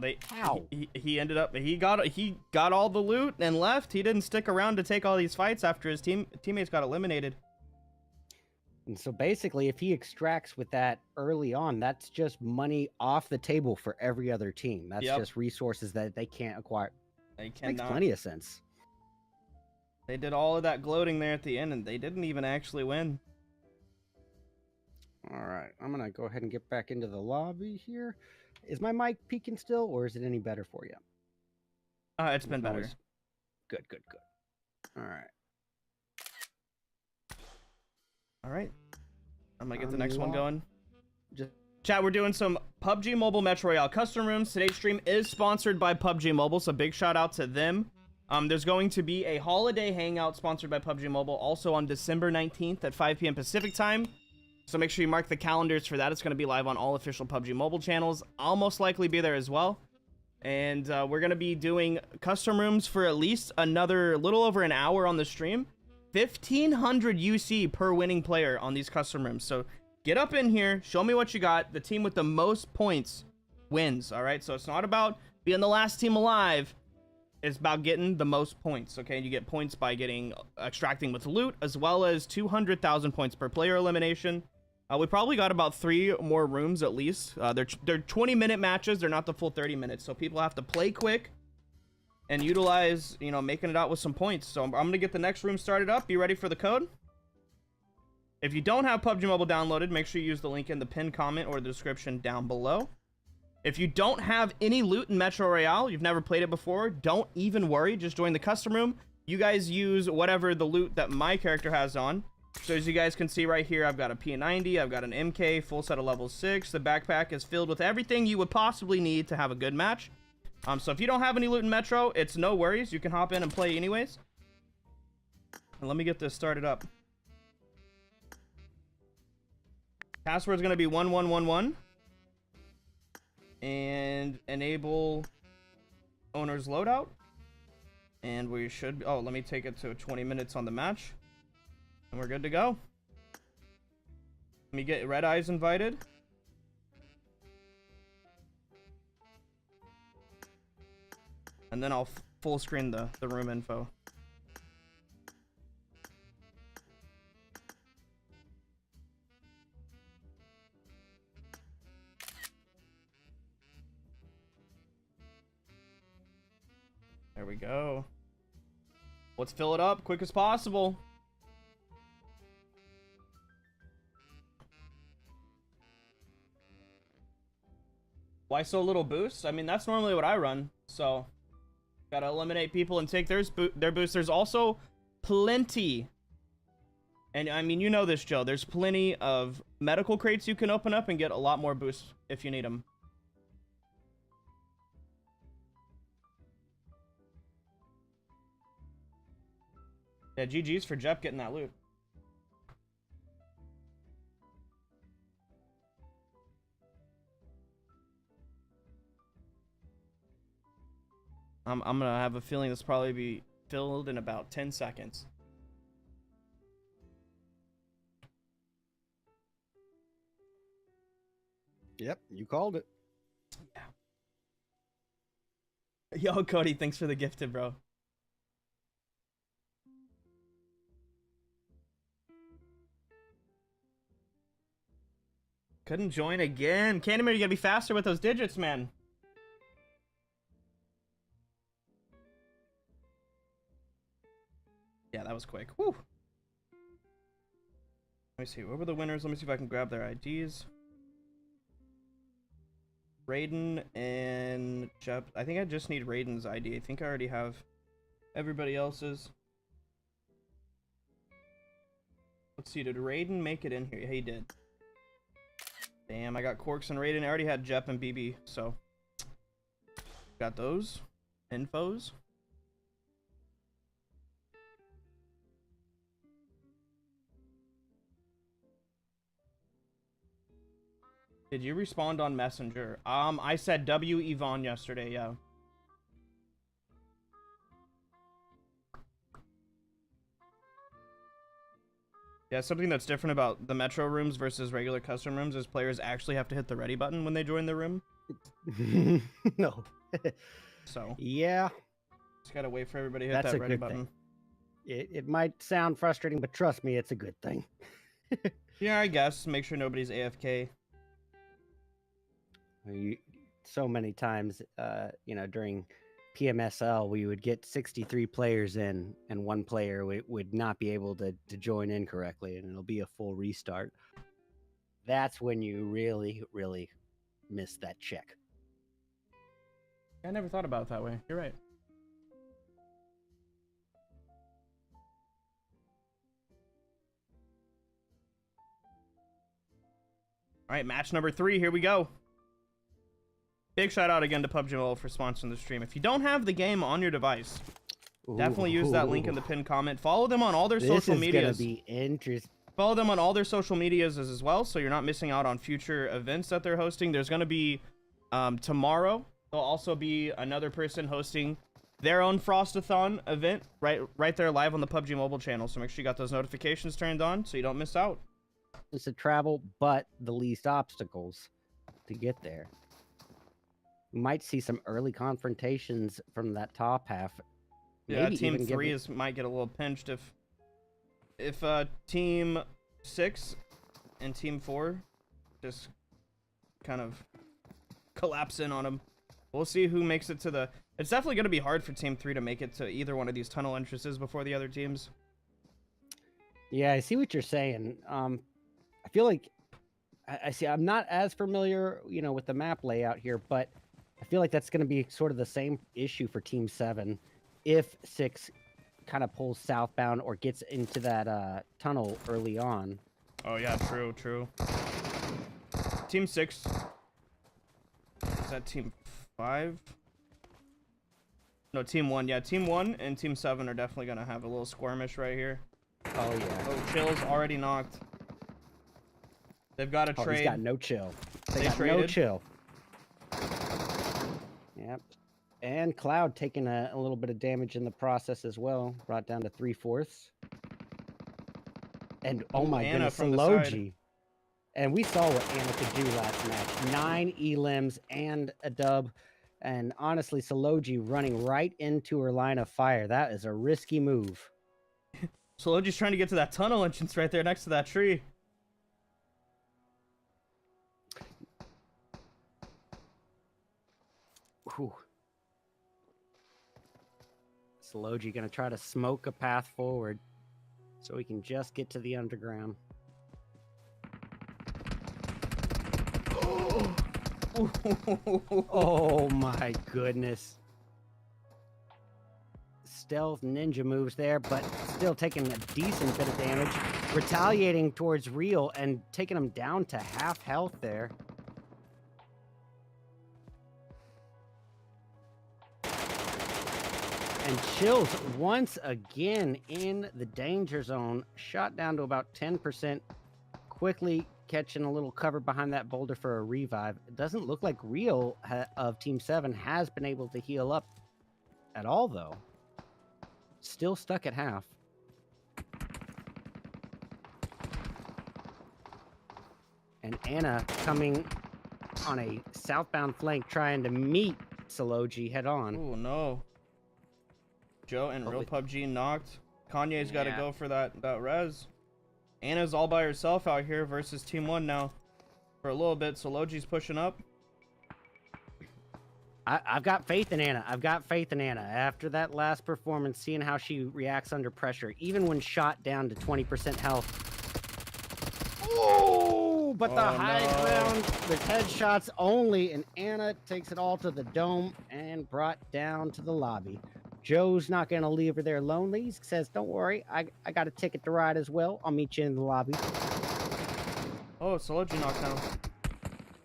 he ended up he got all the loot and left. He didn't stick around to take all these fights after his teammates got eliminated. And so basically, if he extracts with that early on, that's just money off the table for every other team. That's just resources that they can't acquire. They cannot. Makes plenty of sense. They did all of that gloating there at the end, and they didn't even actually win. All right, I'm gonna go ahead and get back into the lobby here. Is my mic peaking still, or is it any better for you? It's been better. Good, good, good. All right. All right. I'm gonna get the next one going. Just Chat, we're doing some PUBG Mobile Metro Royale custom rooms. Today's stream is sponsored by PUBG Mobile, so big shout out to them. There's going to be a holiday hangout sponsored by PUBG Mobile also on December 19th at 5 p.m. Pacific time. So make sure you mark the calendars for that. It's going to be live on all official PUBG Mobile channels. I'll most likely be there as well. And we're going to be doing custom rooms for at least another little over an hour on the stream. 1,500 UC per winning player on these custom rooms. So get up in here. Show me what you got. The team with the most points wins. All right. So it's not about being the last team alive. It's about getting the most points. Okay. You get points by extracting with loot, as well as 200,000 points per player elimination. We probably got about 3 more rooms at least. They're 20-minute matches. They're not the full 30 minutes. So people have to play quick and utilize, making it out with some points. So I'm going to get the next room started up. Be ready for the code. If you don't have PUBG Mobile downloaded, make sure you use the link in the pinned comment or the description down below. If you don't have any loot in Metro Royale, you've never played it before, don't even worry. Just join the custom room. You guys use whatever the loot that my character has on. So as you guys can see right here, I've got a P90, I've got an MK, full set of level 6. The backpack is filled with everything you would possibly need to have a good match. So if you don't have any loot in Metro, it's no worries. You can hop in and play anyways. And let me get this started up. Password's going to be 1111. And enable owner's loadout. And we should... Oh, let me take it to 20 minutes on the match. And we're good to go. Let me get Red Eyes invited. And then I'll full screen the room info. There we go. Let's fill it up quick as possible. Why so little boosts? I mean, that's normally what I run. So, gotta eliminate people and take their boosts. There's also plenty. And I mean, you know this, Joe. There's plenty of medical crates you can open up and get a lot more boosts if you need them. Yeah, GG's for Jep getting that loot. I'm gonna have a feeling this will probably be filled in about 10 seconds. Yep, you called it. Yeah. Yo, Cody, thanks for the gifted, bro. Couldn't join again. Candyman, you gotta be faster with those digits, man. Yeah, that was quick. Woo. Let me see. What were the winners? Let me see if I can grab their IDs. Raiden and Jep. I think I just need Raiden's ID. I think I already have everybody else's. Let's see. Did Raiden make it in here? Yeah, he did. Damn, I got Corks and Raiden. I already had Jep and BB, so got those infos. Did you respond on Messenger? I said W Yvonne yesterday, yeah. Yeah, something that's different about the Metro rooms versus regular custom rooms is players actually have to hit the ready button when they join the room. No. So. Yeah. Just gotta wait for everybody to hit that ready button. It might sound frustrating, but trust me, it's a good thing. Yeah, I guess. Make sure nobody's AFK. So many times, during PMSL, we would get 63 players in, and one player would not be able to join in correctly, and it'll be a full restart. That's when you really, really miss that check. I never thought about it that way. You're right. All right, match number 3. Here we go. Big shout out again to PUBG Mobile for sponsoring the stream. If you don't have the game on your device, definitely use that link in the pinned comment. Follow them on all their social medias. This is gonna be interesting. Follow them on all their social medias as well, so you're not missing out on future events that they're hosting. There's gonna be tomorrow. There'll also be another person hosting their own Frost-a-Thon event right there live on the PUBG Mobile channel. So make sure you got those notifications turned on so you don't miss out. It's a travel, but the least obstacles to get there. We might see some early confrontations from that top half. Yeah, team 3 might get a little pinched if team 6 and team 4 just kind of collapse in on them. We'll see who makes it to the... It's definitely going to be hard for team 3 to make it to either one of these tunnel entrances before the other teams. Yeah, I see what you're saying. I feel like I see. I'm not as familiar, with the map layout here, but I feel like that's going to be sort of the same issue for Team 7 if 6 kind of pulls southbound or gets into that tunnel early on. Oh yeah, true. Team 6. Is that Team 5? No, Team 1. Yeah, Team 1 and Team 7 are definitely going to have a little skirmish right here. Oh yeah. Oh, Chill's already knocked. They've got to trade. He's got no chill. They got traded. no chill. Yep. And Cloud taking a little bit of damage in the process as well. Brought down to 3/4. And oh my Anna goodness, from the Sology. And we saw what Anna could do last match. 9 elims and a dub. And honestly, Sology running right into her line of fire. That is a risky move. Sology's trying to get to that tunnel entrance right there next to that tree. Whew. Sology gonna try to smoke a path forward so we can just get to the underground. Oh my goodness. Stealth ninja moves there, but still taking a decent bit of damage. Retaliating towards Real and taking him down to half health there. And Chills once again in the danger zone. Shot down to about 10%. Quickly catching a little cover behind that boulder for a revive. It doesn't look like Real of Team 7 has been able to heal up at all, though. Still stuck at half. And Anna coming on a southbound flank trying to meet Sology head on. Oh no. Joe and Real PUBG knocked. Kanye's got to go for that res. Anna's all by herself out here versus Team 1 now. For a little bit, Sology's pushing up. I've got faith in Anna. I've got faith in Anna. After that last performance, seeing how she reacts under pressure, even when shot down to 20% health. Oh, but the high ground, the headshots only, and Anna takes it all to the dome and brought down to the lobby. Joe's not going to leave her there lonely. He says, don't worry, I got a ticket to ride as well. I'll meet you in the lobby. Oh, Sology knocked down.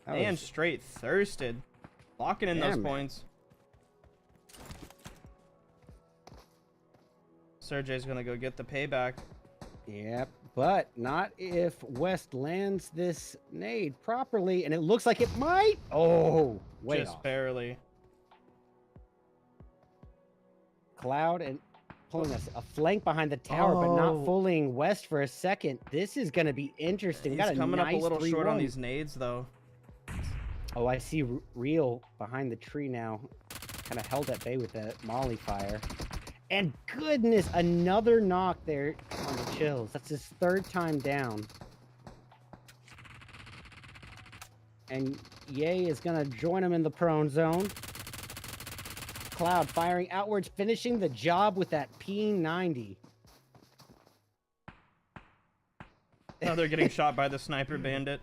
And straight thirsted. Locking in those points. Sergey's going to go get the payback. Yep, but not if West lands this nade properly, and it looks like it might. Oh, way just off. Barely. Cloud and pulling a flank behind the tower, but not fooling West for a second. This is going to be interesting. He's got coming nice up a little 3-1. short on these nades, though. Oh, I see Real behind the tree now. Kind of held at bay with that molly fire. And goodness, another knock there on the Chills. That's his 3rd time down. And Ye is going to join him in the prone zone. Cloud firing outwards, finishing the job with that P90. Oh, they're getting shot by the sniper bandit.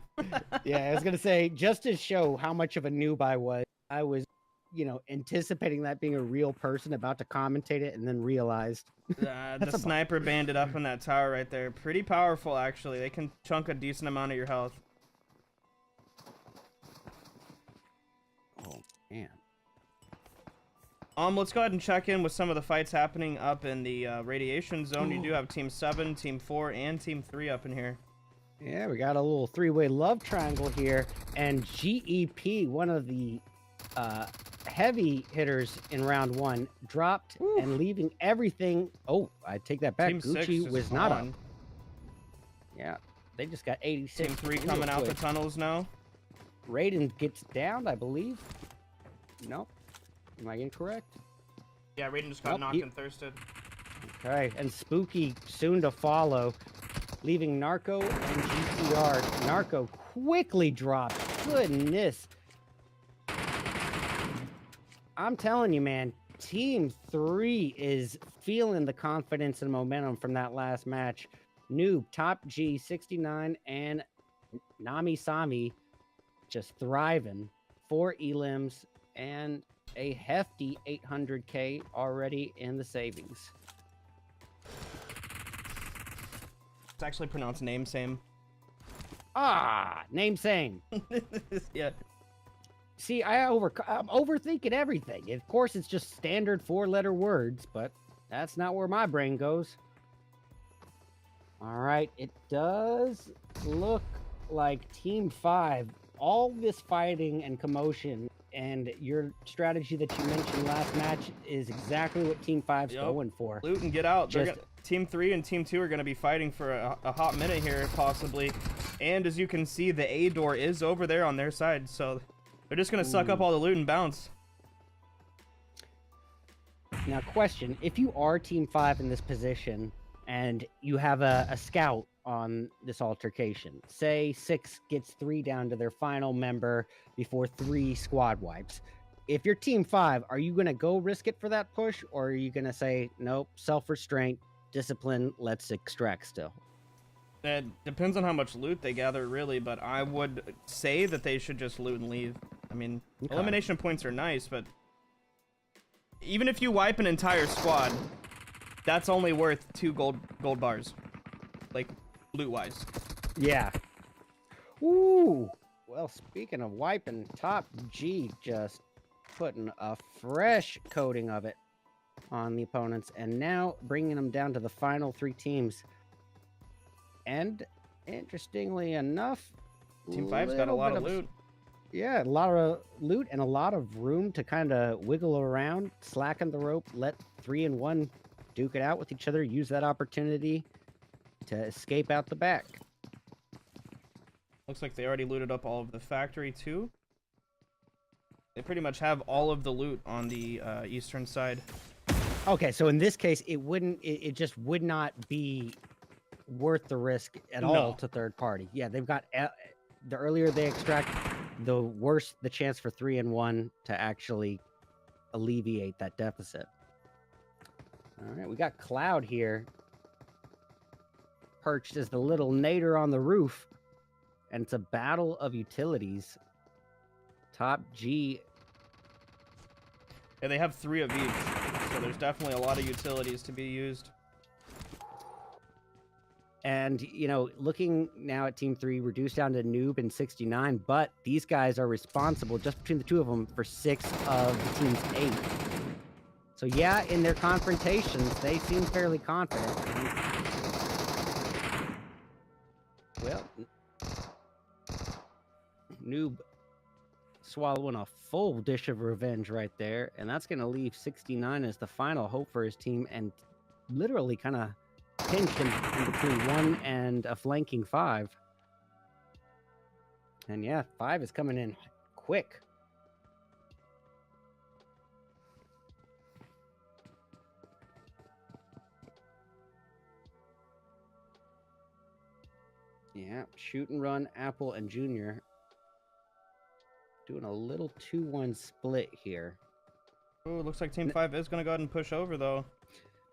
Yeah, I was going to say, just to show how much of a noob I was, anticipating that being a real person about to commentate it and then realized. The sniper bandit up in that tower right there. Pretty powerful, actually. They can chunk a decent amount of your health. Oh, man. Let's go ahead and check in with some of the fights happening up in the radiation zone. You do have Team 7, Team 4, and Team 3 up in here. Yeah, we got a little three-way love triangle here. And GEP, one of the heavy hitters in round 1, dropped and leaving everything. Oh, I take that back. Team Gucci 6 was not up. Yeah, they just got 86. Team 3 coming out the tunnels now. Raiden gets downed, I believe. Nope. Am I incorrect? Yeah, Raiden just got knocked and thirsted. Okay, and Spooky soon to follow, leaving Narco and GTR. Narco quickly dropped. Goodness. I'm telling you, man, Team 3 is feeling the confidence and momentum from that last match. Noob, Top G, 69, and Nami Sami just thriving. 4 elims and a hefty 800k already in the savings. It's actually pronounced name same. Name same. Yeah. See, I'm overthinking everything. Of course, it's just standard 4-letter words, but that's not where my brain goes. All right, it does look like Team 5, all this fighting and commotion and your strategy that you mentioned last match is exactly what Team 5's going for. Loot and get out. Team 3 and Team 2 are going to be fighting for a hot minute here, possibly. And as you can see, the A door is over there on their side, so they're just going to suck up all the loot and bounce. Now, question, if you are Team 5 in this position and you have a scout on this altercation, say 6 gets 3 down to their final member before 3 squad wipes. If you're Team 5, are you going to go risk it for that push, or are you going to say, nope, self-restraint, discipline, let's extract still? It depends on how much loot they gather, really, but I would say that they should just loot and leave. I mean, elimination points are nice, but even if you wipe an entire squad, that's only worth 2 gold bars, like loot-wise. Yeah. Ooh. Well, speaking of wiping, Top G just putting a fresh coating of it on the opponents, and now bringing them down to the final 3 teams. And interestingly enough, Team 5's got a lot of loot. Yeah, a lot of loot and a lot of room to kind of wiggle around, slacken the rope, let 3 and 1 duke it out with each other, use that opportunity to escape out the back. Looks like they already looted up all of the factory too. They pretty much have all of the loot on the eastern side. Okay, so in this case, it just would not be worth the risk at all to third party. Yeah, they've got the earlier they extract, the worse the chance for 3 and 1 to actually alleviate that deficit. All right, we got Cloud here, perched as the little nader on the roof, and it's a battle of utilities. Top G. Yeah, they have 3 of each, so there's definitely a lot of utilities to be used. And, looking now at Team 3, reduced down to Noob and 69, but these guys are responsible, just between the 2 of them, for 6 of the team's 8. So, yeah, in their confrontations, they seem fairly confident. Well, Noob swallowing a full dish of revenge right there, and that's going to leave 69 as the final hope for his team, and literally kind of pinched in between 1 and a flanking 5. And yeah, 5 is coming in quick. Yeah, shoot and run, Apple and Junior. doing a little 2-1 split here. Oh, looks like Team 5 is going to go ahead and push over, though.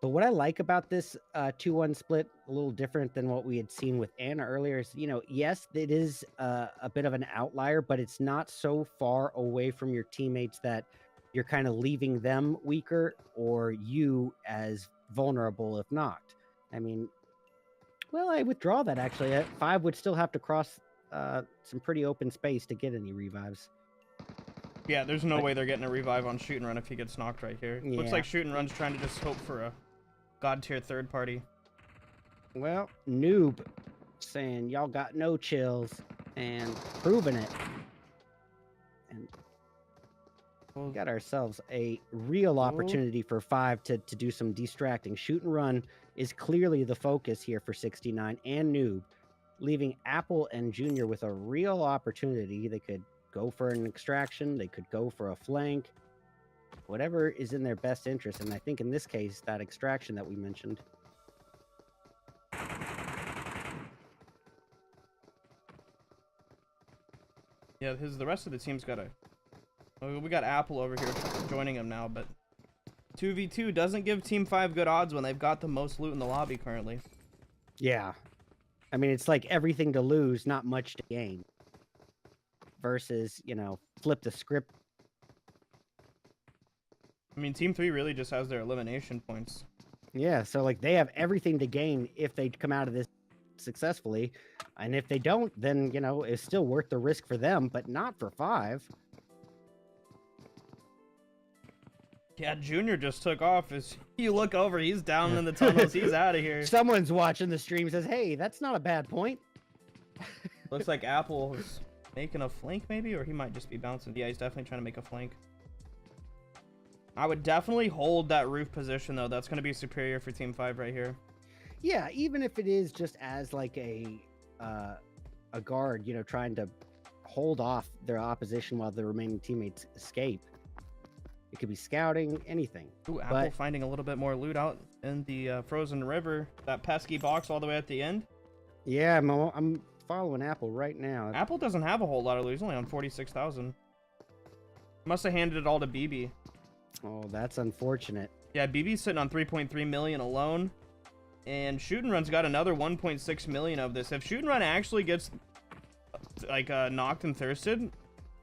But what I like about this 2-1 split, a little different than what we had seen with Anna earlier, is, yes, it is a bit of an outlier, but it's not so far away from your teammates that you're kind of leaving them weaker or you as vulnerable if knocked. I mean, well, I withdraw that, actually. 5 would still have to cross some pretty open space to get any revives. Yeah, there's no way they're getting a revive on Shoot and Run if he gets knocked right here. Yeah. Looks like Shoot and Run's trying to just hope for a god tier third party. Well, Noob saying y'all got no chills and proving it. And we got ourselves a real opportunity for 5 to do some distracting. Shoot and Run is clearly the focus here for 69 and Noob, leaving Apple and Junior with a real opportunity. They could go for an extraction, they could go for a flank, whatever is in their best interest. And I think in this case, that extraction that we mentioned. Yeah, the rest of the team's got we got Apple over here joining him now, but 2v2 doesn't give Team 5 good odds when they've got the most loot in the lobby currently. Yeah. I mean, it's like everything to lose, not much to gain. Versus, flip the script. I mean, Team 3 really just has their elimination points. Yeah, so like they have everything to gain if they come out of this successfully. And if they don't, then, it's still worth the risk for them, but not for 5. Yeah, Junior just took off. As you look over, he's down in the tunnels. He's out of here. Someone's watching the stream, says, hey, that's not a bad point. Looks like Apple is making a flank, maybe? Or he might just be bouncing. Yeah, he's definitely trying to make a flank. I would definitely hold that roof position, though. That's going to be superior for Team 5 right here. Yeah, even if it is just as like a guard, trying to hold off their opposition while the remaining teammates escape. It could be scouting, anything. Ooh, Apple finding a little bit more loot out in the frozen river. That pesky box all the way at the end. Yeah, I'm following Apple right now. Apple doesn't have a whole lot of loot. He's only on 46,000. Must have handed it all to BB. Oh, that's unfortunate. Yeah, BB's sitting on 3.3 million alone. And Shoot and Run's got another 1.6 million of this. If Shoot and Run actually gets like knocked and thirsted,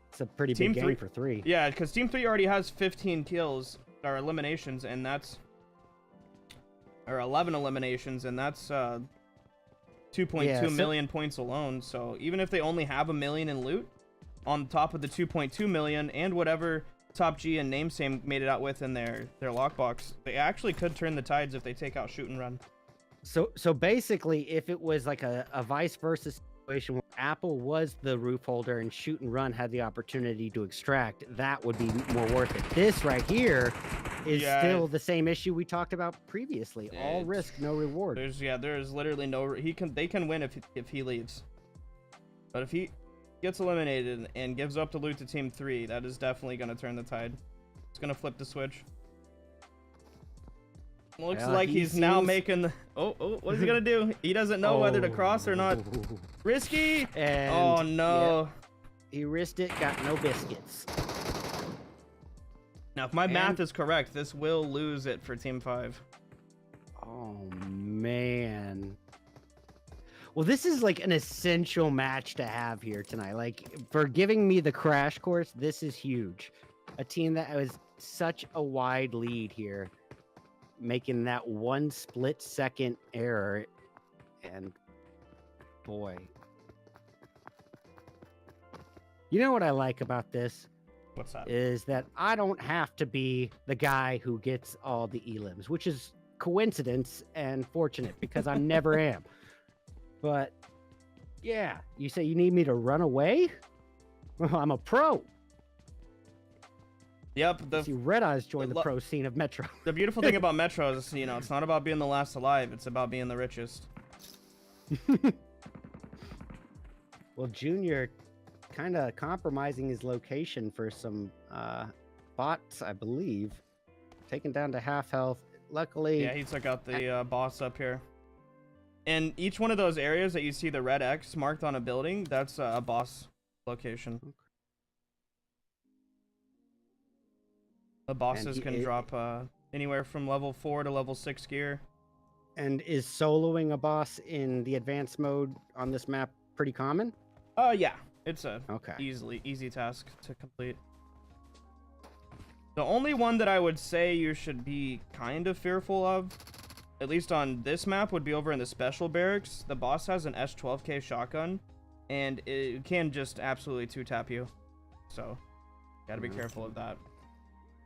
it's a pretty big game for 3. Yeah, because Team 3 already has 15 kills or eliminations, and that's 11 eliminations, and that's 2.2 million points alone. So even if they only have 1 million in loot on top of the 2.2 million and whatever Top G and Namesame made it out with in their lockbox, they actually could turn the tides if they take out Shoot and Run. So basically, if it was like a vice versa situation where Apple was the roof holder and Shoot and Run had the opportunity to extract, that would be more worth it. This right here is still the same issue we talked about previously. All risk, no reward. There's literally no they can win if he leaves. But if he gets eliminated and gives up the loot to Team 3, that is definitely going to turn the tide. It's going to flip the switch. Looks like he's now making the... Oh, what is he going to do? He doesn't know whether to cross or not. Risky! And oh, no. Yeah, he risked it, got no biscuits. Now, if my math is correct, this will lose it for Team 5. Oh, man. Well, this is like an essential match to have here tonight. Like, for giving me the crash course, this is huge. A team that has such a wide lead here, making that one split-second error, and boy. You know what I like about this? What's that? Is that I don't have to be the guy who gets all the elims, which is coincidence and fortunate because I never am. But yeah, you say you need me to run away? Well, I'm a pro. Yep. See, Red Eyes joined the pro scene of Metro. The beautiful thing about Metro is, it's not about being the last alive. It's about being the richest. Well, Junior kind of compromising his location for some bots, I believe. Taken down to half health. Luckily... Yeah, he took out the boss up here. And each one of those areas that you see the red X marked on a building, that's a boss location. The bosses can drop anywhere from level 4 to level 6 gear. And is soloing a boss in the advanced mode on this map pretty common? Yeah, it's a easy task to complete. The only one that I would say you should be kind of fearful of, at least on this map, would be over in the special barracks. The boss has an S12K shotgun, and it can just absolutely two-tap you. So, gotta be careful of that.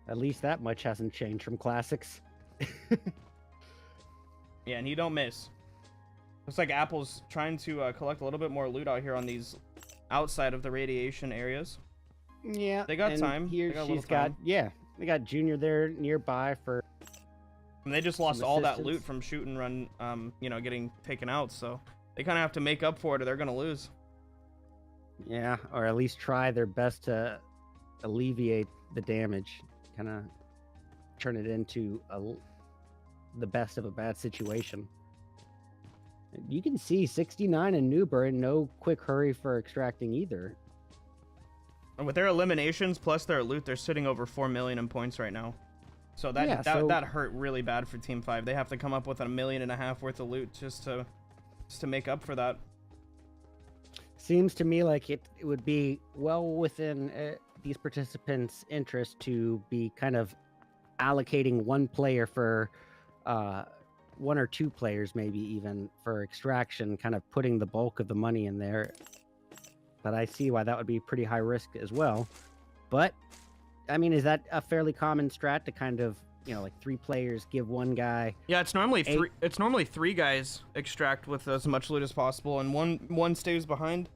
At least that much hasn't changed from classics. Yeah, and he don't miss. Looks like Apple's trying to collect a little bit more loot out here on these outside of the radiation areas. Yeah, they got time. Here she's got they got Junior there nearby for. And they just lost all that loot from shoot and run, getting taken out. So they kind of have to make up for it, or they're gonna lose. Yeah, or at least try their best to alleviate the damage, kind of turn it into the best of a bad situation. You can see 69 and Noober in no quick hurry for extracting either. And with their eliminations plus their loot, they're sitting over 4 million in points right now. So that hurt really bad for Team 5. They have to come up with $1.5 million worth of loot just to make up for that. Seems to me like it would be well within these participants' interest to be kind of allocating one player for one or two players, maybe even for extraction, kind of putting the bulk of the money in there. But I see why that would be pretty high risk as well. But I mean, is that a fairly common strat to kind of, like 3 players give one guy? Yeah, it's normally three. It's normally 3 guys extract with as much loot as possible, and one stays behind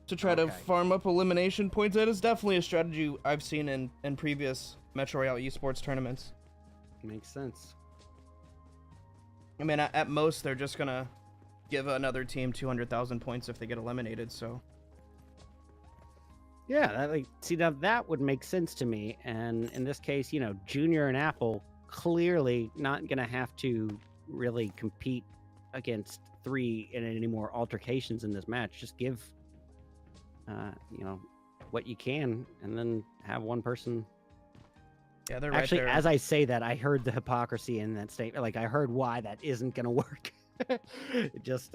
to try to farm up elimination points. That is definitely a strategy I've seen in previous Metro Royale esports tournaments. Makes sense. I mean, at most they're just gonna give another team 200,000 points if they get eliminated. So. Yeah, now that would make sense to me. And in this case, Junior and Apple clearly not going to have to really compete against 3 in any more altercations in this match. Just give, what you can, and then have one person. Yeah, they're right actually, there. as I say that, I heard the hypocrisy in that statement. Like, I heard why that isn't going to work. Just,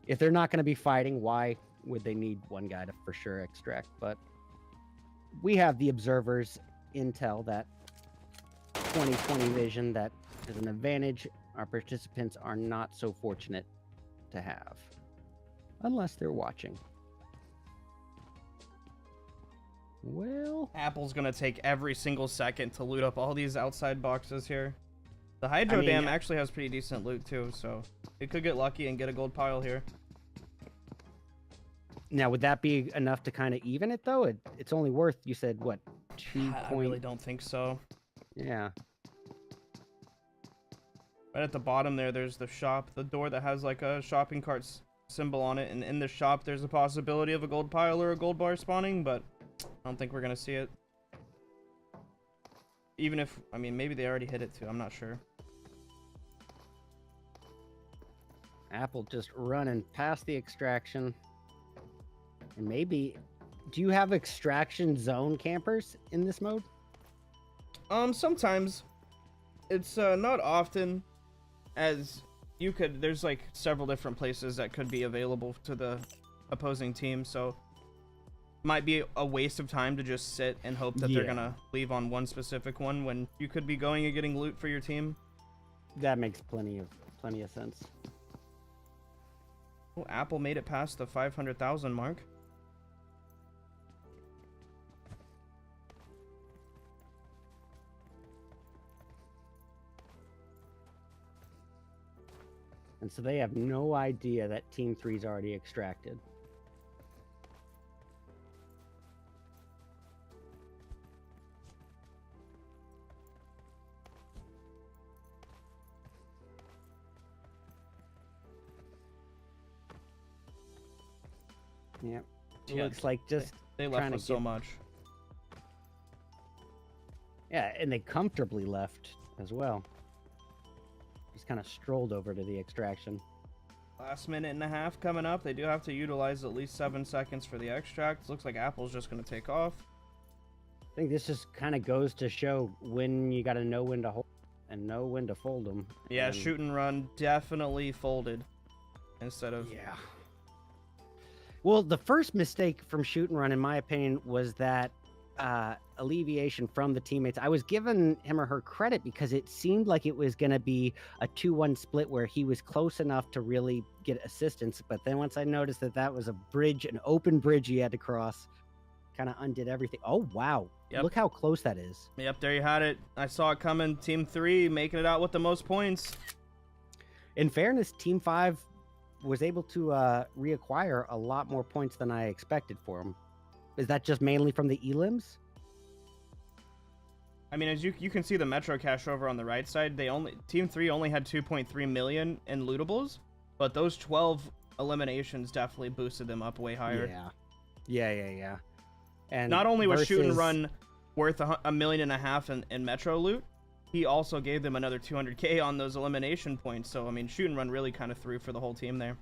if they're not going to be fighting, why would they need one guy to for sure extract? But we have the observers intel that 2020 vision that is an advantage our participants are not so fortunate to have, unless they're watching. Well, Apple's gonna take every single second to loot up all these outside boxes here. The Hydro Dam actually has pretty decent loot too, so it could get lucky and get a gold pile here. Now, would that be enough to kind of even it, though? It's only worth, you said, what, 2 I really don't think so. Yeah. Right at the bottom there's the shop, the door that has like a shopping cart symbol on it, and in the shop there's a possibility of a gold pile or a gold bar spawning, but I don't think we're gonna see it. Even if, I mean, maybe they already hit it too, I'm not sure. Apple just running past the extraction. And maybe, do you have extraction zone campers in this mode? Sometimes. It's not often, as you could, there's like several different places that could be available to the opposing team, so might be a waste of time to just sit and hope that they're gonna leave on one specific one when you could be going and getting loot for your team. That makes plenty of sense. Oh, Apple made it past the 500,000 mark. And so they have no idea that Team 3's already extracted. Yep. It looks like just they left with so much. Yeah, and they comfortably left as well. Just kind of strolled over to the extraction. Last minute and a half coming up. They do have to utilize at least 7 seconds for the extract. Looks like Apple's just going to take off. I think this just kind of goes to show when you got to know when to hold and know when to fold them. Yeah, shoot and run definitely folded instead of... Yeah. Well, the first mistake from shoot and run, in my opinion, was that alleviation from the teammates. I was giving him or her credit because it seemed like it was going to be a 2-1 split where he was close enough to really get assistance. But then once I noticed that that was a bridge, an open bridge he had to cross, kind of undid everything. Oh, wow. Yep. Look how close that is. Yep, there you had it. I saw it coming. Team 3 making it out with the most points. In fairness, Team 5 was able to reacquire a lot more points than I expected for him. Is that just mainly from the elims? I mean, as you can see the Metro cash over on the right side, Team 3 only had 2.3 million in lootables, but those 12 eliminations definitely boosted them up way higher. Yeah. And not only was shoot and run worth $1.5 million in Metro loot, he also gave them another 200k on those elimination points. So I mean, shoot and run really kind of threw for the whole team there.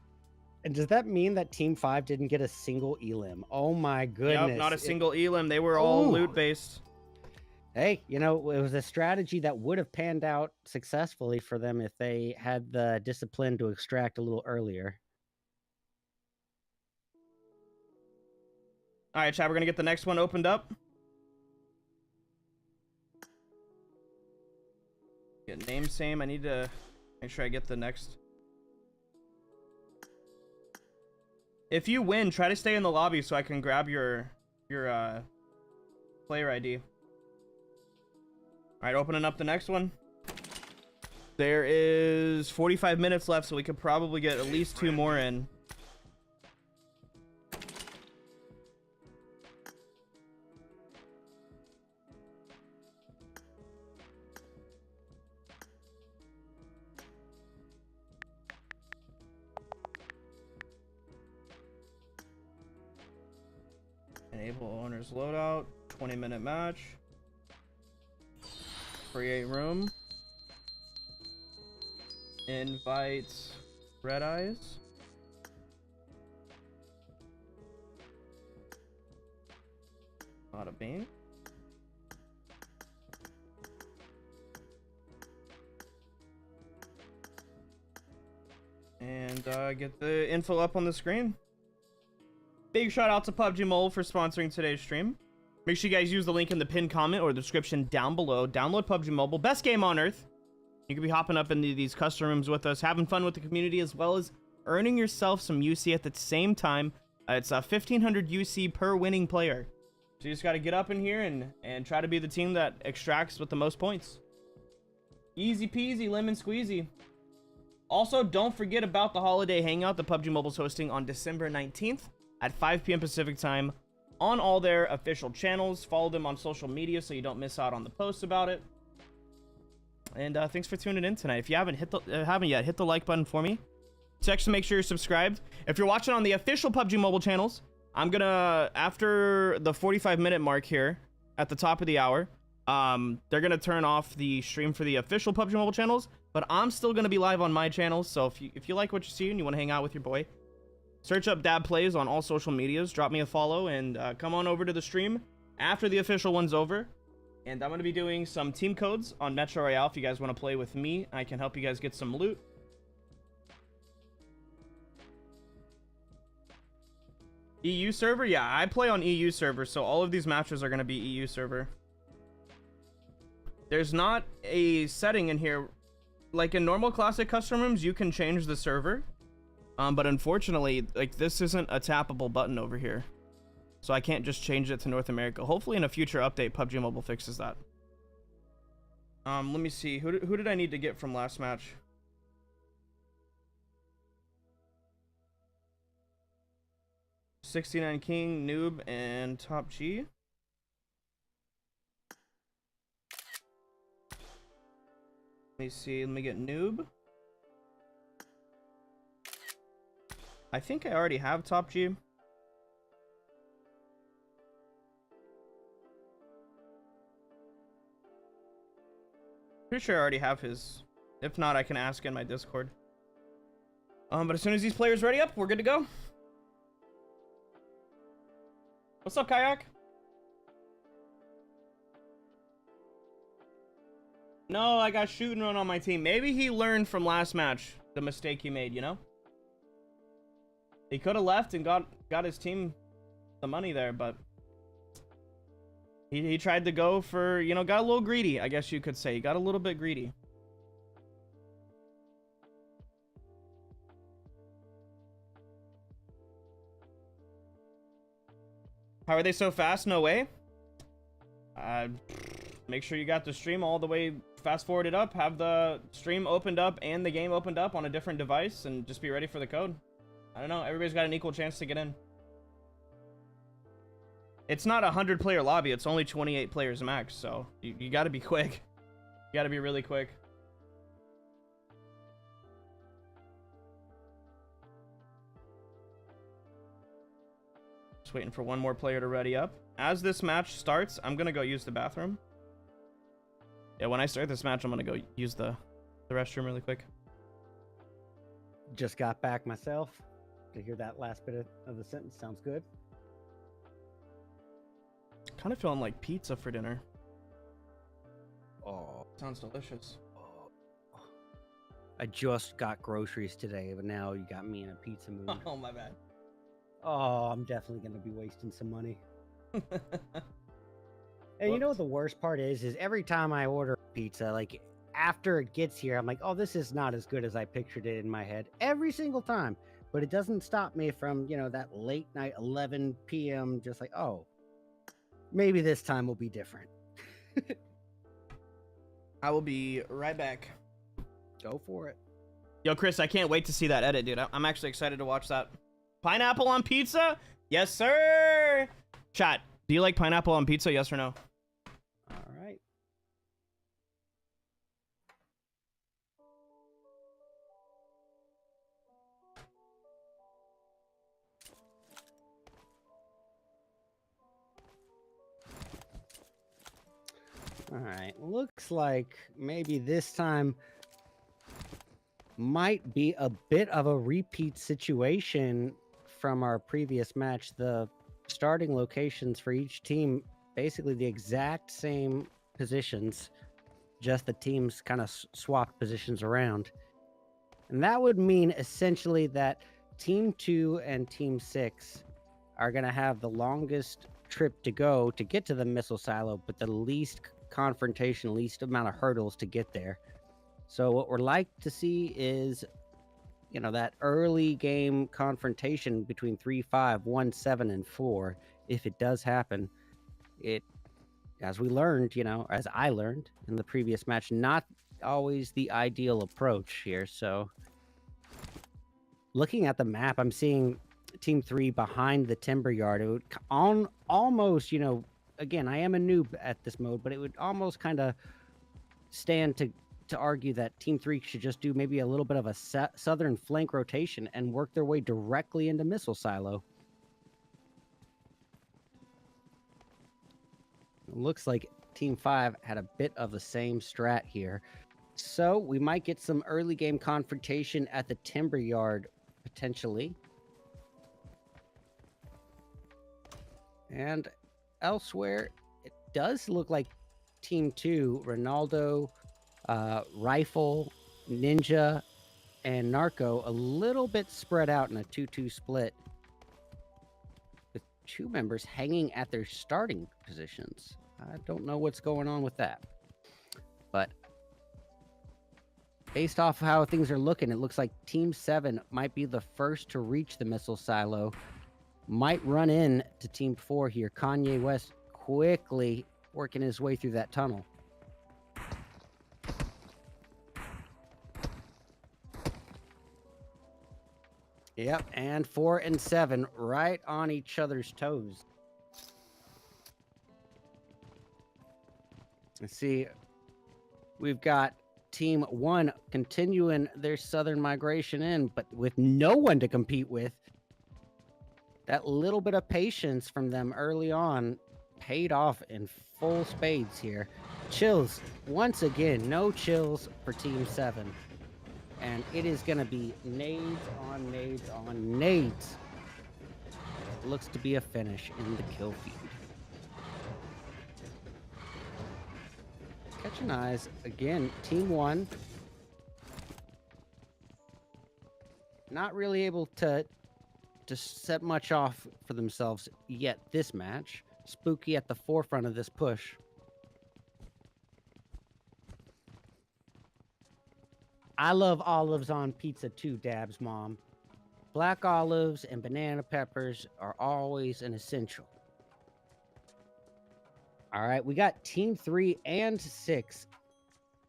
And does that mean that Team 5 didn't get a single elim? Oh my goodness. Yep, not a single elim. They were all loot based. Hey, you know, it was a strategy that would have panned out successfully for them if they had the discipline to extract a little earlier. All right, chat, we're going to get the next one opened up. Get name same. I need to make sure I get the next. If you win, try to stay in the lobby so I can grab your player ID. All right, opening up the next one. There is 45 minutes left, so we could probably get at least 2 more in. Enable owner's loadout. 20-minute match. Create room. Invite Red Eyes. Bada bing. And get the info up on the screen. Big shout out to PUBG Mobile for sponsoring today's stream. Make sure you guys use the link in the pinned comment or the description down below. Download PUBG Mobile, best game on earth. You can be hopping up into these custom rooms with us, having fun with the community, as well as earning yourself some UC at the same time. It's 1500 UC per winning player. So you just got to get up in here and try to be the team that extracts with the most points. Easy peasy, lemon squeezy. Also, don't forget about the holiday hangout that PUBG Mobile's hosting on December 19th at 5 p.m. Pacific time on all their official channels. Follow them on social media so you don't miss out on the posts about it. And thanks for tuning in tonight. If you haven't yet, hit the like button for me. Check to make sure you're subscribed. If you're watching on the official PUBG Mobile channels, I'm gonna, after the 45-minute mark here at the top of the hour, they're gonna turn off the stream for the official PUBG Mobile channels, but I'm still gonna be live on my channels. So if you like what you see and you want to hang out with your boy, search up Dab Plays on all social medias, drop me a follow, and come on over to the stream after the official one's over. And I'm going to be doing some team codes on Metro Royale. If you guys want to play with me, I can help you guys get some loot. EU server? Yeah, I play on EU server, so all of these matches are going to be EU server. There's not a setting in here. Like in normal classic custom rooms, you can change the server. But unfortunately, like, this isn't a tappable button over here. So I can't just change it to North America. Hopefully in a future update, PUBG Mobile fixes that. Let me see. Who did I need to get from last match? $69 King, Noob, and Top G. Let me see. Let me get Noob. I think I already have Top G. Pretty sure I already have his. If not, I can ask in my Discord. But as soon as these players ready up, we're good to go. What's up, Kayak? No, I got shoot and run on my team. Maybe he learned from last match the mistake he made, you know? He could have left and got his team the money there, but he tried to go for, you know, got a little greedy, I guess you could say. He got a little bit greedy. How are they so fast? No way. Make sure you got the stream all the way fast forwarded up. Have the stream opened up and the game opened up on a different device, and just be ready for the code. I don't know. Everybody's got an equal chance to get in. It's not a 100-player lobby. It's only 28 players max, so you got to be quick. You got to be really quick. Just waiting for one more player to ready up. As this match starts, I'm going to go use the bathroom. Yeah, when I start this match, I'm going to go use the restroom really quick. Just got back myself. To hear that last bit of the sentence sounds good. Kind of feeling like pizza for dinner. Oh, sounds delicious. I just got groceries today, but now you got me in a pizza mood. Oh, my bad. Oh, I'm definitely going to be wasting some money. And you know what the worst part is every time I order pizza, like after it gets here, I'm like, oh, this is not as good as I pictured it in my head every single time. But it doesn't stop me from, you know, that late night 11 p.m. just like, oh, maybe this time will be different. I will be right back. Go for it. Yo, Chris, I can't wait to see that edit, dude. I'm actually excited to watch that. Pineapple on pizza? Yes, sir. Chat, do you like pineapple on pizza? Yes or no? All right. All right. Looks like maybe this time might be a bit of a repeat situation from our previous match. The starting locations for each team, basically the exact same positions, just the teams kind of swapped positions around. And that would mean essentially that Team 2 and Team 6 are going to have the longest trip to go to get to the missile silo, but the least confrontation, least amount of hurdles to get there. So what we're like to see is, you know, that early game confrontation between 3-5, 1-7, and 4. If it does happen, it, as we learned, you know, as I learned in the previous match, not always the ideal approach here. So looking at the map, I'm seeing Team 3 behind the timber yard. It would almost, you know, again, I am a noob at this mode, but it would almost kind of stand to argue that Team 3 should just do maybe a little bit of a southern flank rotation and work their way directly into missile silo. It looks like Team 5 had a bit of the same strat here. So we might get some early game confrontation at the timber yard, potentially. And elsewhere, it does look like Team 2, Ronaldo, Rifle, Ninja, and Narco, a little bit spread out in a 2-2 split, with two members hanging at their starting positions. I don't know what's going on with that. But based off of how things are looking, it looks like Team 7 might be the first to reach the missile silo. Might run in to Team 4 here. Kanye West quickly working his way through that tunnel. Yep, and 4 and 7 right on each other's toes. Let's see. We've got Team 1 continuing their southern migration in, but with no one to compete with. That little bit of patience from them early on paid off in full spades here. Chills, once again, no chills for Team 7. And it is going to be nades on nades on nades. It looks to be a finish in the kill feed. Catching eyes again. Team 1. Not really able to set much off for themselves yet this match. Spooky at the forefront of this push. I love olives on pizza too, Dab's mom. Black olives and banana peppers are always an essential. All right, we got Team 3 and 6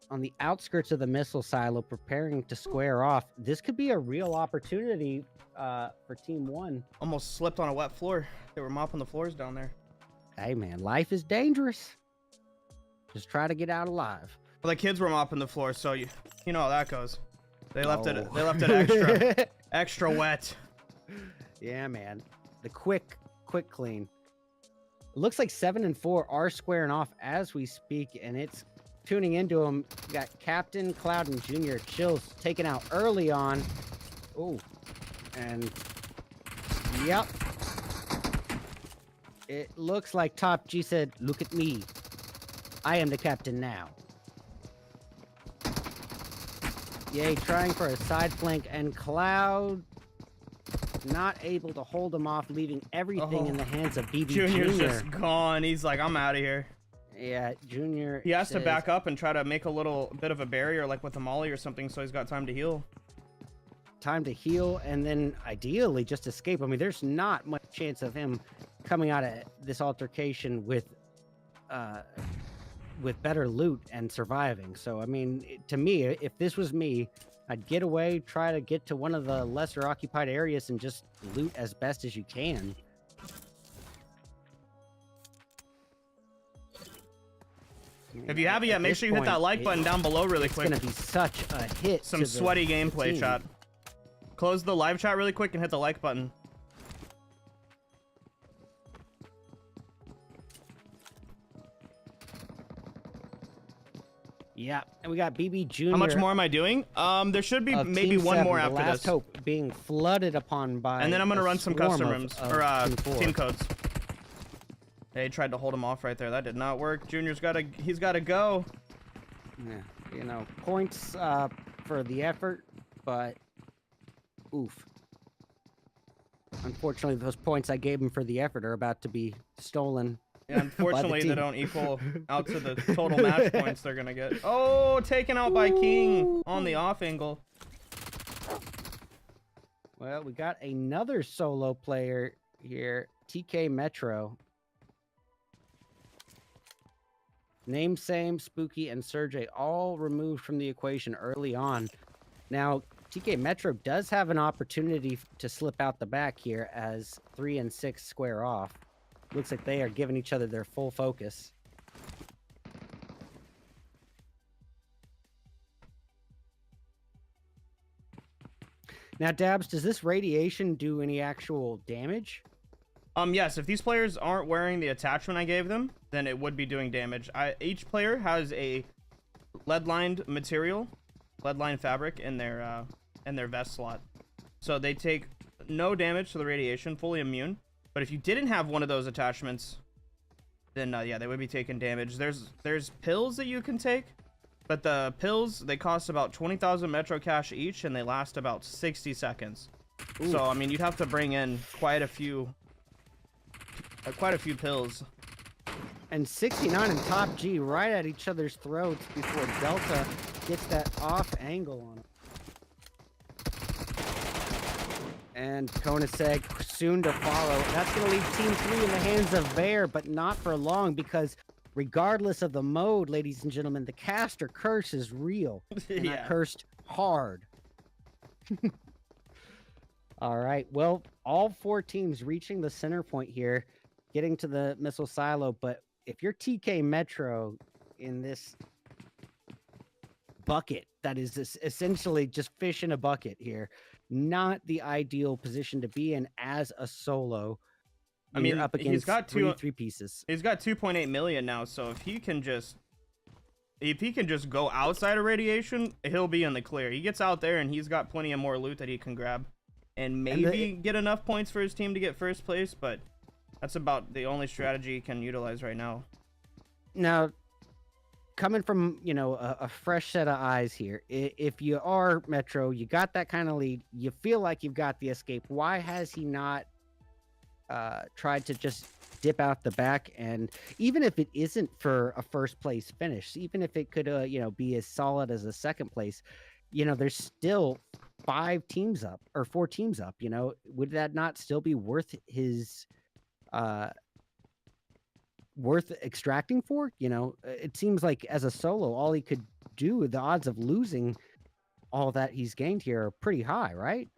on the outskirts of the missile silo preparing to square off. This could be a real opportunity for Team 1. Almost slipped on a wet floor. They were mopping the floors down there. Hey, man, life is dangerous. Just try to get out alive. Well, the kids were mopping the floor, so you know how that goes. They left it. They left it extra wet. Yeah, man. The quick clean. It looks like 7 and 4 are squaring off as we speak, and it's tuning into them. We got Captain, Cloud, and Junior. Chills taken out early on. Oh, and yep. It looks like Top G said, "Look at me. I am the captain now." Yay, trying for a side flank, and Cloud not able to hold him off, leaving everything in the hands of BB Junior's Junior. just gone. He's like, I'm out of here. Yeah, Junior. He has to back up and try to make a little bit of a barrier, like with a molly or something, so he's got time to heal. Time to heal, and then ideally just escape. I mean, there's not much chance of him coming out of this altercation with better loot and surviving. So, I mean, to me, if this was me, I'd get away, try to get to one of the lesser occupied areas and just loot as best as you can. If you haven't yet, make sure you hit that like button down below really quick. It's going to be such a hit. Some sweaty gameplay chat. Close the live chat really quick and hit the like button. Yeah, and we got BB Junior. How much more am I doing? There should be maybe one more after this. this. Hope being flooded upon by. And then I'm gonna run some custom rooms or team codes. codes. They tried to hold him off right there. That did not work. Junior's he's gotta go. Yeah, you know, points for the effort, but oof. Unfortunately, those points I gave him for the effort are about to be stolen. Yeah, unfortunately, they don't equal out to the total match points they're gonna get. Oh, taken out by King on the off angle. Well, we got another solo player here, TK Metro. Name same, Spooky, and Sergey all removed from the equation early on. Now, TK Metro does have an opportunity to slip out the back here as 3 and 6 square off. Looks like they are giving each other their full focus. Now, Dabs, does this radiation do any actual damage? Yes, if these players aren't wearing the attachment I gave them, then it would be doing damage. Each player has a lead-lined material, lead-lined fabric in their vest slot. So they take no damage to the radiation, fully immune. But if you didn't have one of those attachments, then yeah, they would be taking damage. There's pills that you can take, but the pills, they cost about 20,000 Metro Cash each, and they last about 60 seconds. Ooh. So I mean, you'd have to bring in quite a few pills. And 69 and Top G right at each other's throats before Delta gets that off angle on him. And Konaseg soon to follow. That's going to leave Team 3 in the hands of Bear, but not for long, because regardless of the mode, ladies and gentlemen, the caster curse is real. And Yeah. cursed hard. All right. Well, all 4 teams reaching the center point here, getting to the missile silo. But if you're TK Metro in this bucket, that is essentially just fish in a bucket here, not the ideal position to be in as a solo. I mean, up against he's got three pieces. He's got 2.8 million now, so if he can just go outside of radiation, he'll be in the clear. He gets out there and he's got plenty of more loot that he can grab and maybe get enough points for his team to get first place, but that's about the only strategy he can utilize right now. Now, coming from, you know, a fresh set of eyes here, if you are Metro, you got that kind of lead, you feel like you've got the escape. Why has he not tried to just dip out the back? And even if it isn't for a first place finish, even if it could, you know, be as solid as a second place, you know, there's still 4 teams up, you know, would that not still be worth his, worth extracting for? You know, it seems like as a solo, all he could do, the odds of losing all that he's gained here are pretty high, right?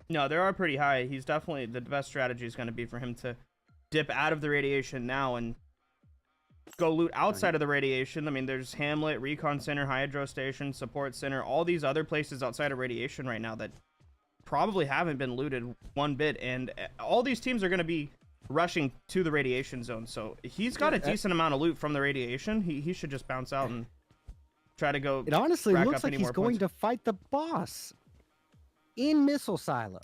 No, they are pretty high. He's definitely, the best strategy is going to be for him to dip out of the radiation now and go loot outside of the radiation. I mean, there's Hamlet, Recon Center, Hydro Station, Support Center, all these other places outside of radiation right now that probably haven't been looted one bit, and all these teams are going to be rushing to the radiation zone, so he's got a decent amount of loot from the radiation. He should just bounce out and try to go. It honestly looks like he's going to fight the boss in missile silo.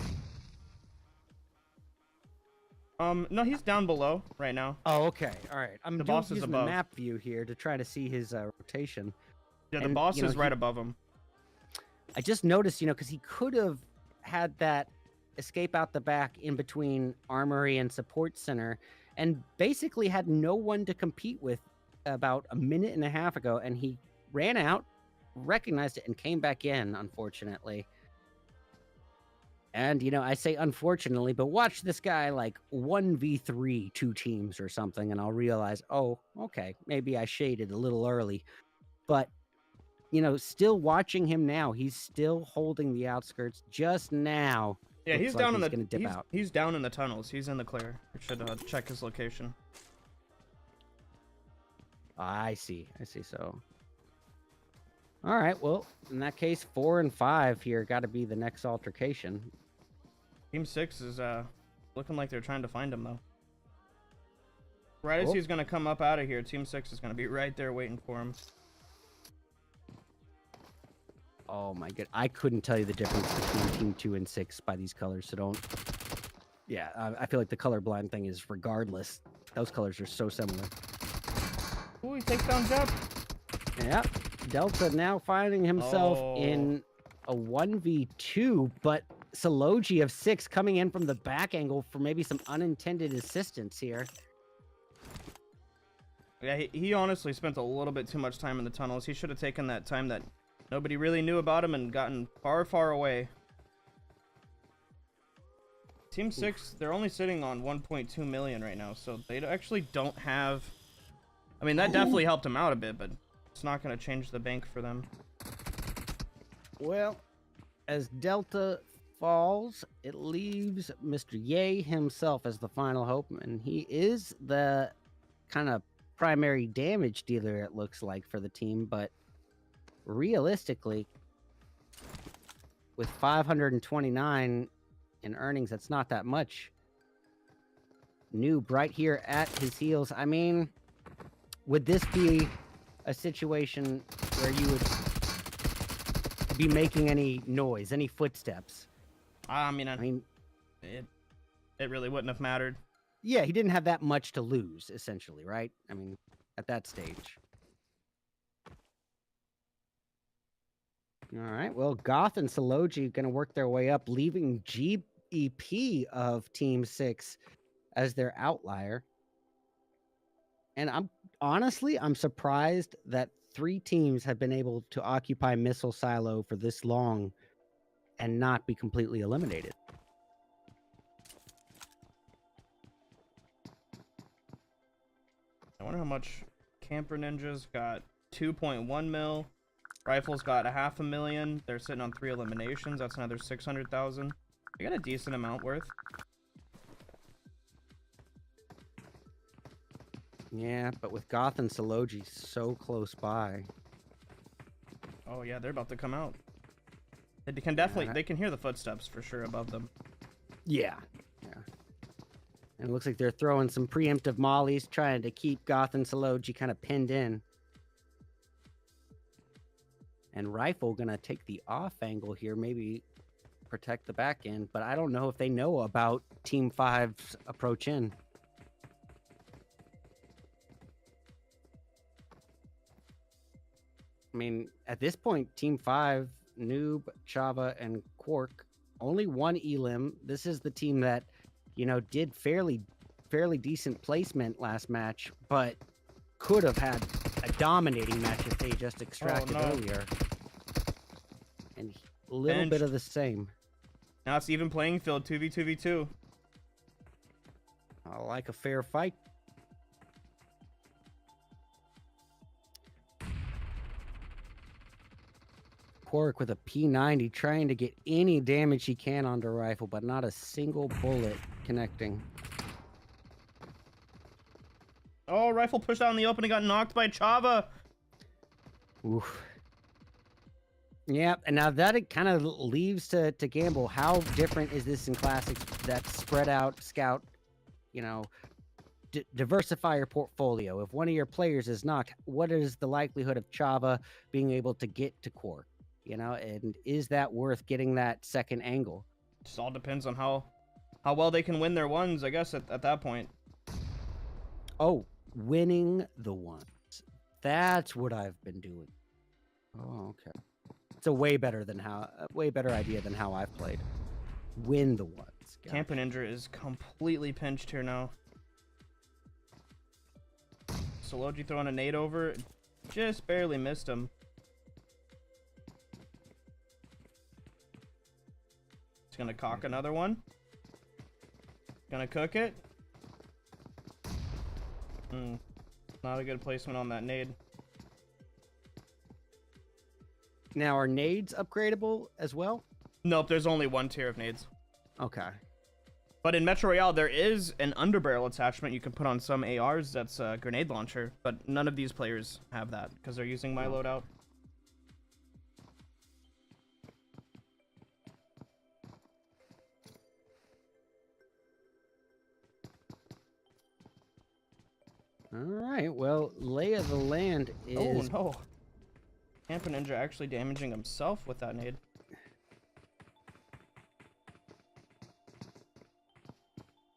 No, he's down below right now. Oh, okay, all right. I'm the boss is using above. the map view here to try to see his rotation. Yeah, the boss is right above him. I just noticed, you know, because he could have had that escape out the back in between Armory and Support Center and basically had no one to compete with about a minute and a half ago, and he ran out, recognized it, and came back in, unfortunately. And, you know, I say unfortunately, but watch this guy like 1v3 2 teams or something, and I'll realize, oh, okay, maybe I shaded a little early. But, you know, still watching him now, he's still holding the outskirts just now. Yeah, he's down in the gonna dip out. He's down in the tunnels. He's in the clear. We should check his location. I see. So, all right. Well, in that case, 4 and 5 here got to be the next altercation. Team 6 is looking like they're trying to find him though. Right as he's gonna come up out of here, Team 6 is gonna be right there waiting for him. Oh my god, I couldn't tell you the difference between Team 2 and 6 by these colors, so don't... Yeah, I feel like the colorblind thing is regardless. Those colors are so similar. Ooh, he takes down Jeb. Yeah, Delta now finding himself in a 1v2, but Saloji of 6 coming in from the back angle for maybe some unintended assistance here. Yeah, he honestly spent a little bit too much time in the tunnels. He should have taken that time that nobody really knew about him and gotten far, far away. Team 6, they're only sitting on 1.2 million right now, so they actually don't have... I mean, that definitely helped him out a bit, but it's not going to change the bank for them. Well, as Delta falls, it leaves Mr. Ye himself as the final hope, and he is the kind of primary damage dealer, it looks like, for the team, but realistically, with 529 in earnings, that's not that much. Noob right here at his heels. I mean, would this be a situation where you would be making any noise, any footsteps? I mean, it really wouldn't have mattered. Yeah, he didn't have that much to lose, essentially, right? I mean, at that stage. All right, well, Goth and Saloji going to work their way up, leaving GEP of Team 6 as their outlier. And I'm surprised that 3 teams have been able to occupy Missile Silo for this long and not be completely eliminated. I wonder how much Camper Ninjas got. 2.1 mil. Rifles got 500,000. They're sitting on 3 eliminations. That's another 600,000. They got a decent amount worth. Yeah, but with Goth and Saloji so close by. Oh yeah, they're about to come out. They can definitely, they can hear the footsteps for sure above them. Yeah. And it looks like they're throwing some preemptive mollies, trying to keep Goth and Saloji kind of pinned in. And Rifle gonna take the off angle here, maybe protect the back end, but I don't know if they know about Team 5's approach in. I mean, at this point, Team 5, Noob, Chava, and Quark, only one elim. This is the team that, did fairly decent placement last match, but could have had a dominating match if they just extracted earlier. And a little bit of the same. Now it's even playing field, 2v2v2. I like a fair fight. Quark with a P90 trying to get any damage he can onto rifle, but not a single bullet connecting. Oh, rifle pushed out in the open and got knocked by Chava. Oof. Yeah, and now that it kind of leaves to gamble. How different is this in classics? That spread out scout, diversify your portfolio. If one of your players is knocked, what is the likelihood of Chava being able to get to Quark? And is that worth getting that second angle? Just all depends on how well they can win their ones, I guess, at that point. Oh, winning the ones. That's what I've been doing. Oh, okay. It's a way better idea than how I've played. Win the ones. Gotcha. Camper Ninja is completely pinched here now. Soloji throwing a nade over, just barely missed him. He's gonna cock another one. Gonna cook it. Not a good placement on that nade. Now, are nades upgradable as well? Nope, there's only one tier of nades. Okay. But in Metro Royale, there is an underbarrel attachment you can put on some ARs that's a grenade launcher, but none of these players have that because they're using my loadout. All right, well, lay of the land is... Oh, no. Camper Ninja actually damaging himself with that nade.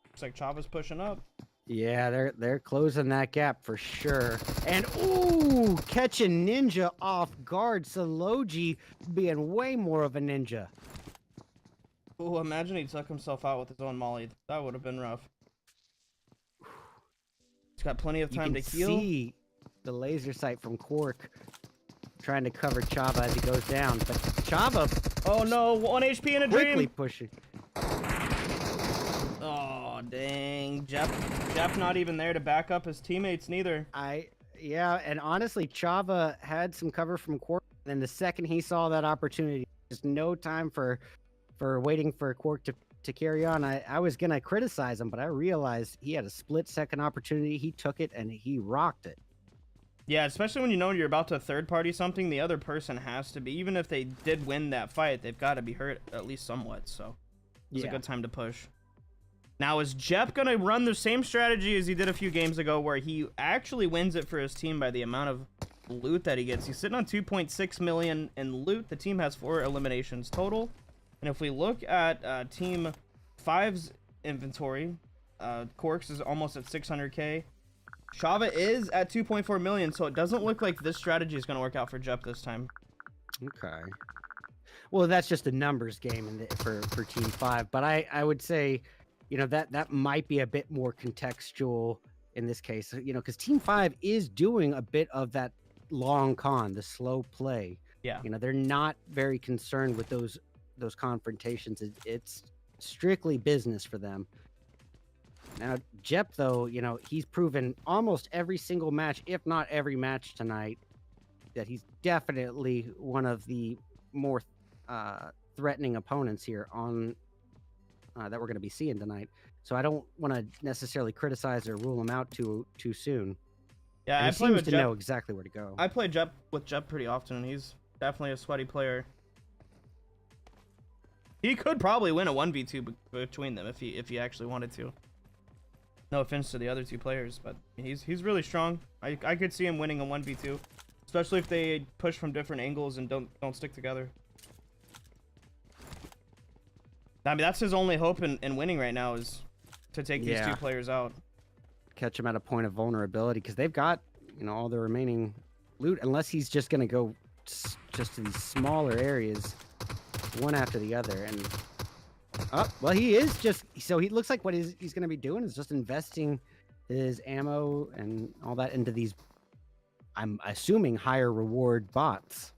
Looks like Chava's pushing up. Yeah, they're closing that gap for sure. And, ooh, catching Ninja off guard. Soloji being way more of a ninja. Ooh, imagine he took himself out with his own molly. That would have been rough. He's got plenty of time to heal. You can see the laser sight from Quark trying to cover Chava as he goes down, but Chava... Oh no, 1 HP in a quickly dream! pushing. Oh, dang. Jep not even there to back up his teammates neither. Yeah, and honestly, Chava had some cover from Quark, and the second he saw that opportunity, just no time for waiting for Quark to carry on. I was gonna criticize him, but I realized he had a split-second opportunity. He took it, and he rocked it. Yeah, especially when you know you're about to third-party something, the other person has to be. Even if they did win that fight, they've got to be hurt at least somewhat, so it's a good time to push. Now, is Jep going to run the same strategy as he did a few games ago, where he actually wins it for his team by the amount of loot that he gets? He's sitting on 2.6 million in loot. The team has 4 eliminations total. And if we look at Team 5's inventory, Quark's is almost at 600k. Chava is at 2.4 million, so it doesn't look like this strategy is going to work out for Jep this time. Okay. Well, that's just a numbers game for Team 5, but I would say, that might be a bit more contextual in this case, because Team 5 is doing a bit of that long con, the slow play. Yeah. They're not very concerned with those confrontations. It's strictly business for them. Now, Jep, though, he's proven almost every single match, if not every match tonight, that he's definitely one of the more threatening opponents here on that we're going to be seeing tonight. So I don't want to necessarily criticize or rule him out too soon. Yeah, and I he play seems with to Jep. know exactly where to go. I play with Jep pretty often, and he's definitely a sweaty player. He could probably win a 1v2 between them if he actually wanted to. No offense to the other 2 players, but he's really strong. I could see him winning a 1v2, especially if they push from different angles and don't stick together. I mean, that's his only hope in winning right now, is to take these 2 players out. Catch him at a point of vulnerability, because they've got all the remaining loot, unless he's just going to go just to these smaller areas, one after the other. And well, he is just so he looks like what he's going to be doing is just investing his ammo and all that into these, I'm assuming, higher reward bots.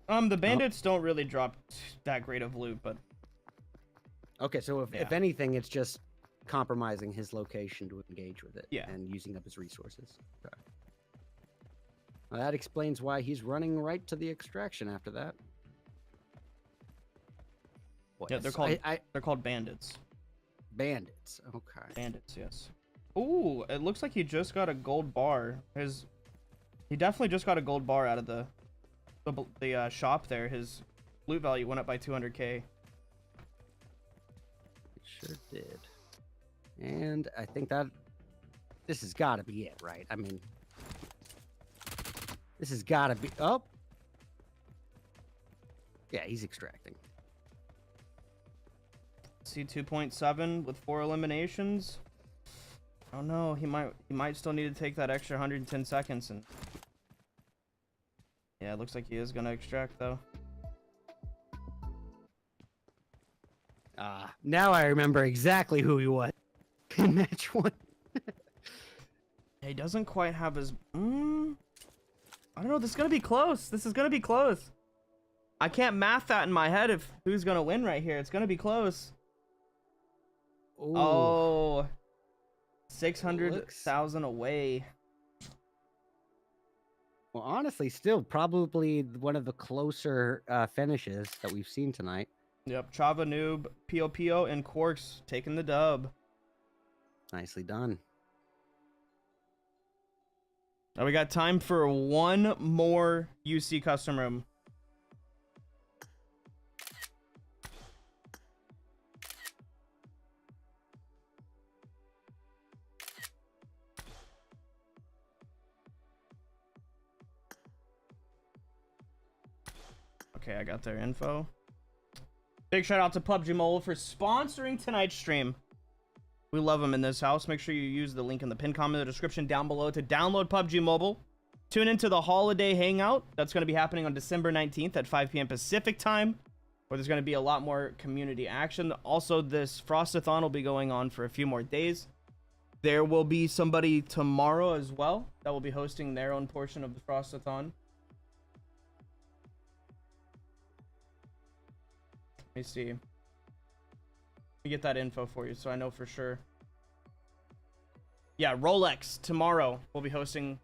The bandits don't really drop that great of loot, but okay, so if anything, it's just compromising his location to engage with it, and using up his resources. Okay. Well, that explains why he's running right to the extraction after that. Boy, yeah, they're called bandits. Bandits. Okay. Bandits, yes. Ooh, it looks like he just got a gold bar. He definitely just got a gold bar out of the shop there. His loot value went up by 200k. It sure did. And I think that this has got to be it, right? I mean, this has got to be. Oh, yeah, he's extracting. See 2.7 with 4 eliminations. Oh no, he might still need to take that extra 110 seconds. And yeah, it looks like he is gonna extract though. Now I remember exactly who he was in match 1. He doesn't quite have his. I don't know. This is gonna be close. This is gonna be close. I can't math that in my head of who's gonna win right here. It's gonna be close. Ooh. Oh, 600,000 away. Well, honestly, still probably one of the closer finishes that we've seen tonight. Yep, Chava Noob, Pio, and Quarks taking the dub. Nicely done. Now we got time for one more UC custom room. Okay, I got their info. Big shout out to PUBG Mobile for sponsoring tonight's stream. We love them in this house. Make sure you use the link in the pinned comment in the description down below to download PUBG Mobile. Tune into the holiday hangout. That's going to be happening on December 19th at 5 p.m. Pacific time, where there's going to be a lot more community action. Also, this Frost-a-Thon will be going on for a few more days. There will be somebody tomorrow as well that will be hosting their own portion of the Frost-a-Thon. Let me see. Let me get that info for you so I know for sure. Yeah, Rolex tomorrow will be hosting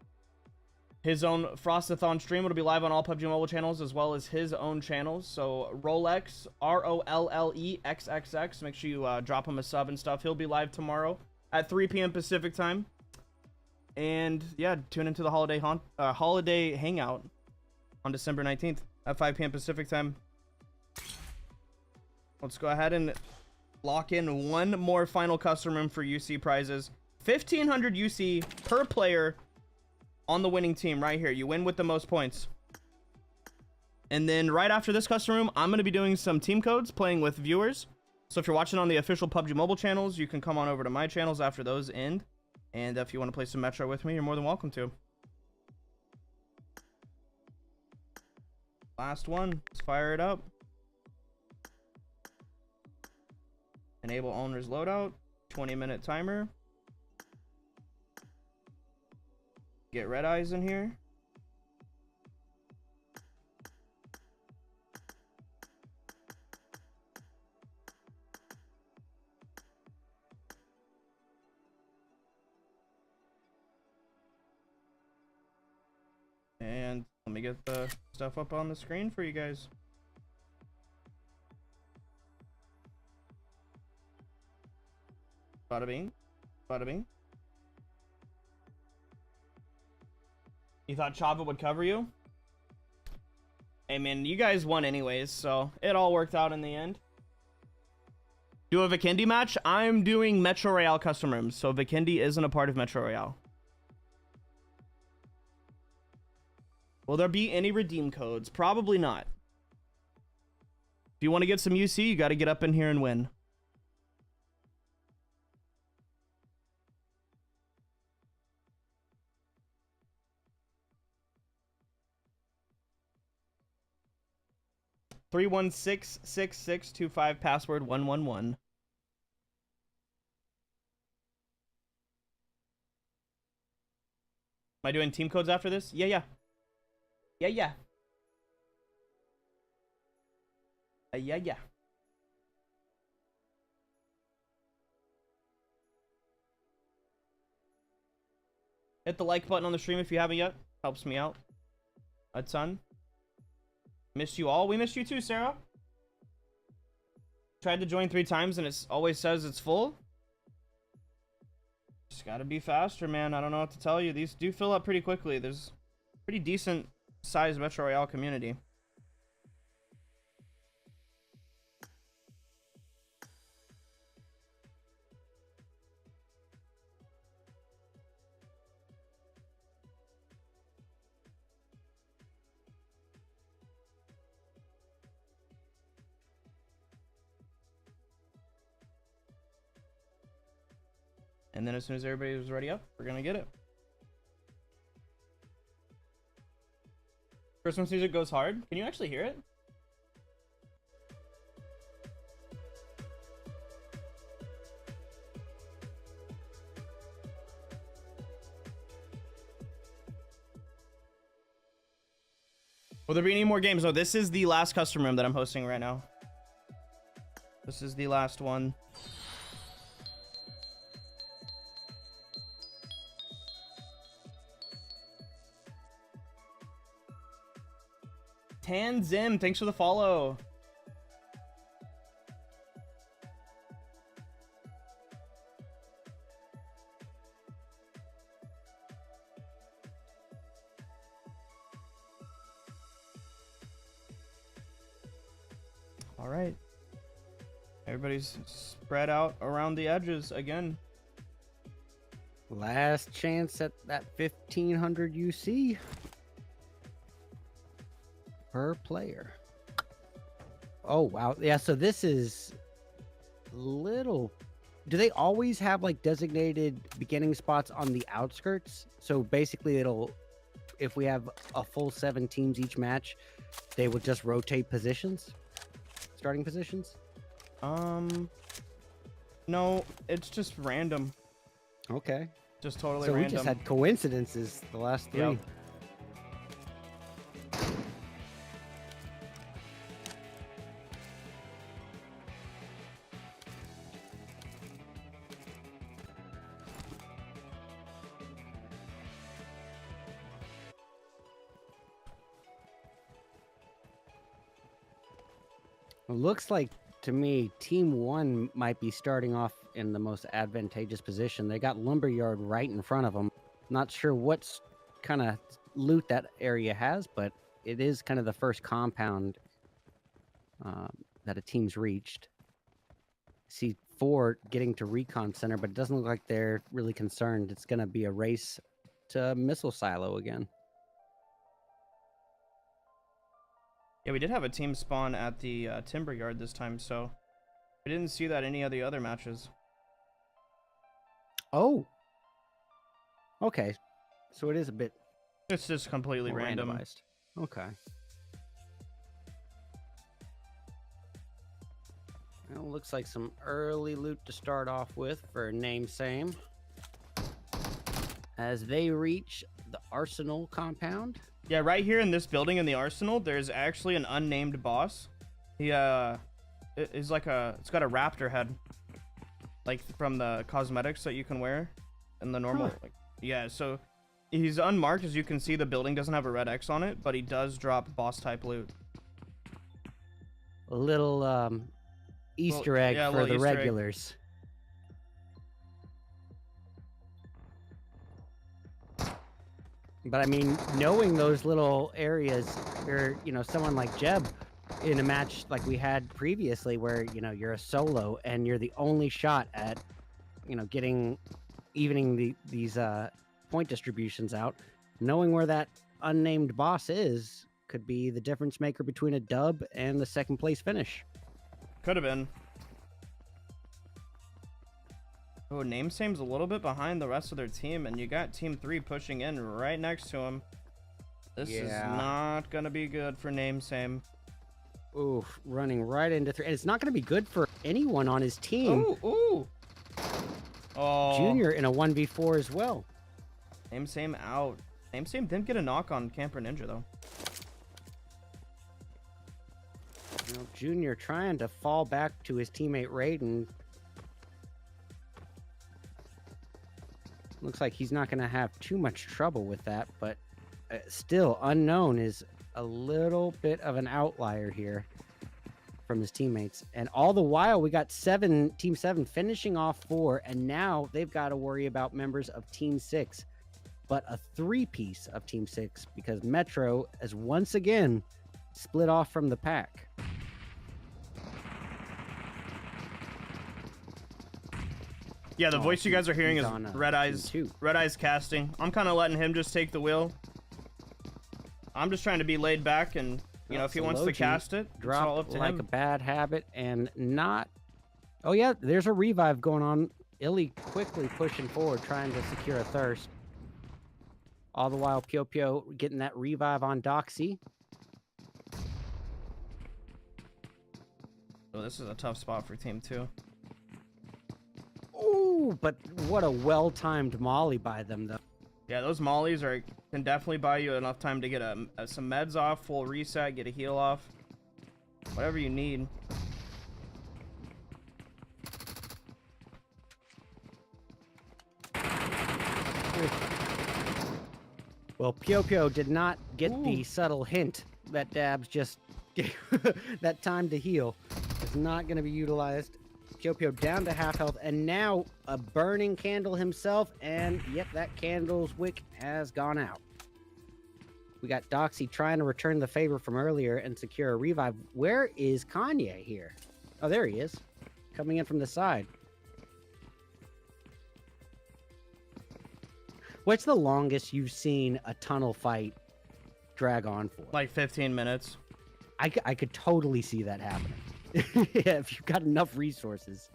his own Frost-a-Thon stream. It'll be live on all PUBG Mobile channels as well as his own channels. So Rolex, ROLLEXXX. Make sure you drop him a sub and stuff. He'll be live tomorrow at 3 p.m. Pacific time. And yeah, tune into the holiday hangout on December 19th at 5 p.m. Pacific time. Let's go ahead and lock in one more final custom room for UC prizes. 1,500 UC per player on the winning team right here. You win with the most points. And then right after this custom room, I'm going to be doing some team codes, playing with viewers. So if you're watching on the official PUBG Mobile channels, you can come on over to my channels after those end. And if you want to play some Metro with me, you're more than welcome to. Last one. Let's fire it up. Enable owner's loadout. 20-minute timer. Get red eyes in here. And let me get the stuff up on the screen for you guys. Bada bing. Bada bing. You thought Chava would cover you? Hey man, you guys won anyways, so it all worked out in the end. Do a Vikendi match? I'm doing Metro Royale custom rooms, so Vikendi isn't a part of Metro Royale. Will there be any redeem codes? Probably not. If you want to get some UC, you got to get up in here and win. 316-6625, password 111. Am I doing team codes after this? Yeah. Yeah. Hit the like button on the stream if you haven't yet. Helps me out a ton. Missed you all. We missed you too, Sarah. Tried to join 3 times and it always says it's full. Just gotta be faster, man. I don't know what to tell you. These do fill up pretty quickly. There's a pretty decent sized Metro Royale community. And then as soon as everybody was ready up, we're gonna get it. Christmas music goes hard. Can you actually hear it? Will there be any more games? Oh, this is the last custom room that I'm hosting right now. This is the last one. Tanzim, thanks for the follow. All right. Everybody's spread out around the edges again. Last chance at that 1500 UC per player. Oh wow, yeah. So this is little. Do they always have like designated beginning spots on the outskirts? So basically, it'll, if we have a full 7 teams each match, they will just rotate positions, starting positions. No, it's just random. Okay. Just totally so random. We just had coincidences the last 3. Yep. It looks like to me, Team 1 might be starting off in the most advantageous position. They got Lumberyard right in front of them. Not sure what kind of loot that area has, but it is kind of the first compound that a team's reached. See 4 getting to Recon Center, but it doesn't look like they're really concerned. It's going to be a race to Missile Silo again. Yeah, we did have a team spawn at the Timber Yard this time, so we didn't see that any of the other matches. Oh. Okay. So it is a bit... It's just completely random. Randomized. Okay. Well, looks like some early loot to start off with for Name Same. As they reach the Arsenal compound. Yeah, right here in this building in the Arsenal, there's actually an unnamed boss. He is like it's got a raptor head, like from the cosmetics that you can wear in the normal. Huh. Like, yeah, so he's unmarked. As you can see, the building doesn't have a red X on it, but he does drop boss type loot. A little Easter egg for the regulars. But I mean, knowing those little areas, or someone like Jeb in a match like we had previously, where you're a solo and you're the only shot at, evening these point distributions out. Knowing where that unnamed boss is could be the difference maker between a dub and the second place finish. Could have been. Oh, Name Same's a little bit behind the rest of their team, and you got Team 3 pushing in right next to him. This is not gonna be good for Name Same. Oof, running right into 3. And it's not going to be good for anyone on his team. Ooh. Oh. Junior in a 1v4 as well. Same out. Same. Didn't get a knock on Camper Ninja, though. You know, Junior trying to fall back to his teammate Raiden. Looks like he's not going to have too much trouble with that, but still, Unknown is a little bit of an outlier here from his teammates. And all the while, we got Team 7 finishing off 4, and now they've got to worry about members of Team 6. But a 3-piece of Team 6, because Metro has once again split off from the pack. Yeah, the voice you guys are hearing is on, Red Eyes casting. I'm kind of letting him just take the wheel. I'm just trying to be laid back, and you know, if he wants to cast it, it's all up to like him. a bad habit and not. Oh yeah, there's a revive going on. Illy quickly pushing forward, trying to secure a thirst. All the while, Pio getting that revive on Doxy. Oh, this is a tough spot for Team 2. Ooh, but what a well-timed molly by them, though. Yeah, those mollies can definitely buy you enough time to get some meds off, full reset, get a heal off, whatever you need. Well, Pio did not get the subtle hint that Dabs just gave. That time to heal is not going to be utilized. Pio down to half health, and now a burning candle himself, and yep, that candle's wick has gone out. We got Doxy trying to return the favor from earlier and secure a revive. Where is Kanye here? Oh, there he is, coming in from the side. What's the longest you've seen a tunnel fight drag on for? Like 15 minutes. I could totally see that happening. Yeah, if you've got enough resources.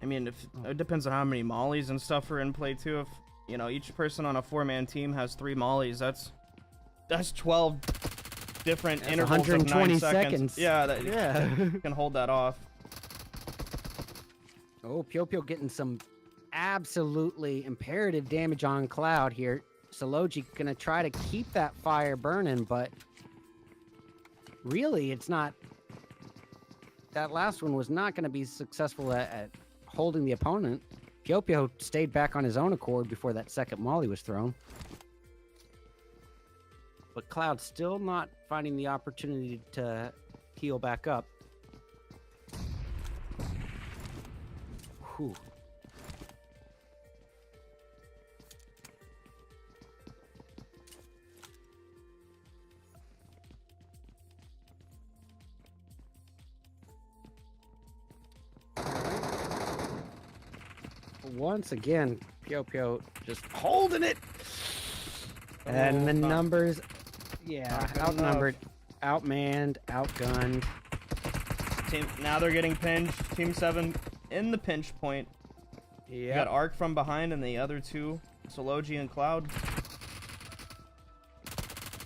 I mean, it depends on how many mollies and stuff are in play too. If you know, each person on a 4-man team has 3 mollies, that's 12 different intervals 120 of 9 seconds. Yeah, can hold that off. Oh, Pio getting some absolutely imperative damage on Cloud here. Soloji gonna try to keep that fire burning, but really it's not. That last one was not going to be successful at holding the opponent. Pio stayed back on his own accord before that second molly was thrown. But Cloud still not finding the opportunity to heal back up. Whew. Once again, Pio just holding it. And the numbers, yeah, outnumbered, outmanned, outgunned. Now they're getting pinched. Team 7 in the pinch point. Yeah. You got Arc from behind and the other two, Soloji and Cloud.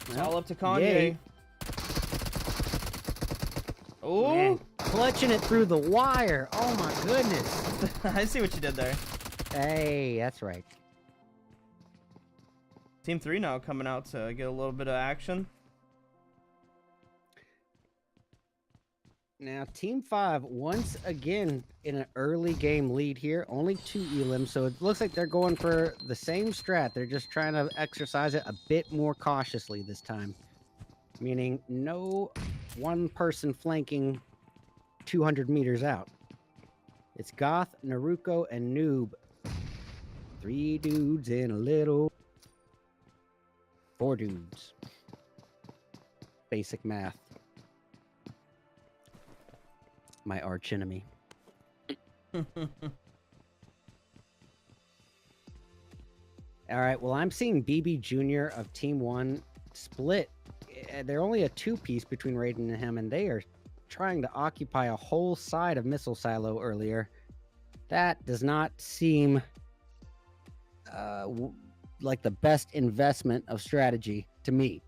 It's all up to Kanye. Yay. Oh, clutching it through the wire. Oh my goodness. I see what you did there. Hey, that's right. Team 3 now coming out to get a little bit of action. Now, Team 5, once again, in an early game lead here. Only 2 elims, so it looks like they're going for the same strat. They're just trying to exercise it a bit more cautiously this time. Meaning, no one person flanking 200 meters out. It's Goth, Naruko, and Noob. 3 dudes in a little... 4 dudes. Basic math. My archenemy. All right, well, I'm seeing BB Jr. of Team 1 split. They're only a 2-piece between Raiden and him, and they are trying to occupy a whole side of Missile Silo earlier. That does not seem like the best investment of strategy to me,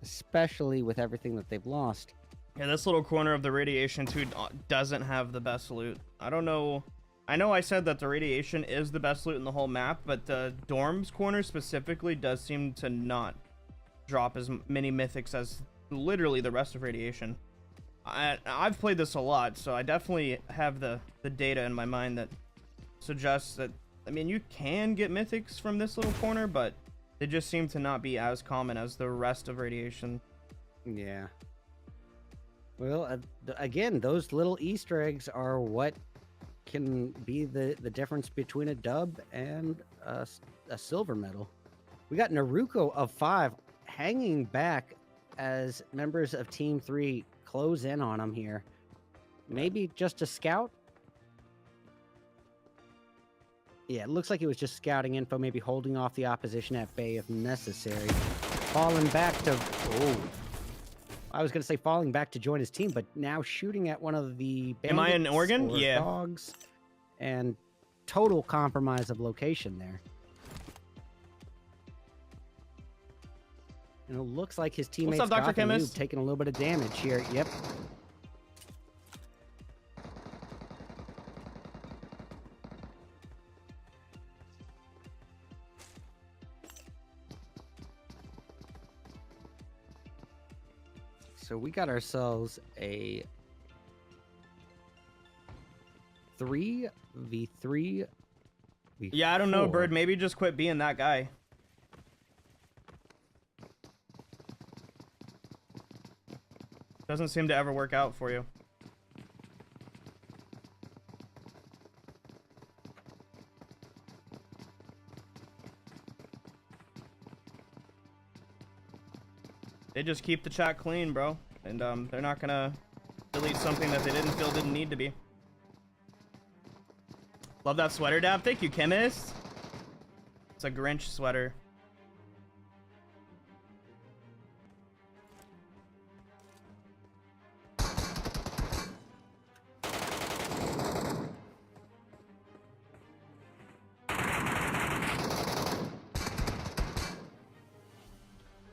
especially with everything that they've lost. Yeah, this little corner of the radiation too doesn't have the best loot. I don't know. I know I said that the radiation is the best loot in the whole map, but the dorms corner specifically does seem to not drop as many mythics as literally the rest of radiation. I've played this a lot, so I definitely have the data in my mind that suggests that, I mean, you can get mythics from this little corner, but they just seem to not be as common as the rest of radiation. Yeah. Well, again, those little Easter eggs are what can be the difference between a dub and a silver medal. We got Naruko of 5 hanging back as members of Team 3 close in on him here. Maybe just a scout? Yeah, it looks like he was just scouting info, maybe holding off the opposition at bay if necessary. Falling back to... Oh. I was going to say falling back to join his team, but now shooting at one of the bandits. Am I in Oregon? Yeah. Dogs, and total compromise of location there. And it looks like his teammates What's up, Dr. Chemist? taking a little bit of damage here. Yep. So we got ourselves a 3v3. Yeah, I don't know, Bird. Maybe just quit being that guy. Doesn't seem to ever work out for you. They just keep the chat clean, bro. And they're not gonna delete something that they didn't feel didn't need to be. Love that sweater, Dab. Thank you, Chemist. It's a Grinch sweater.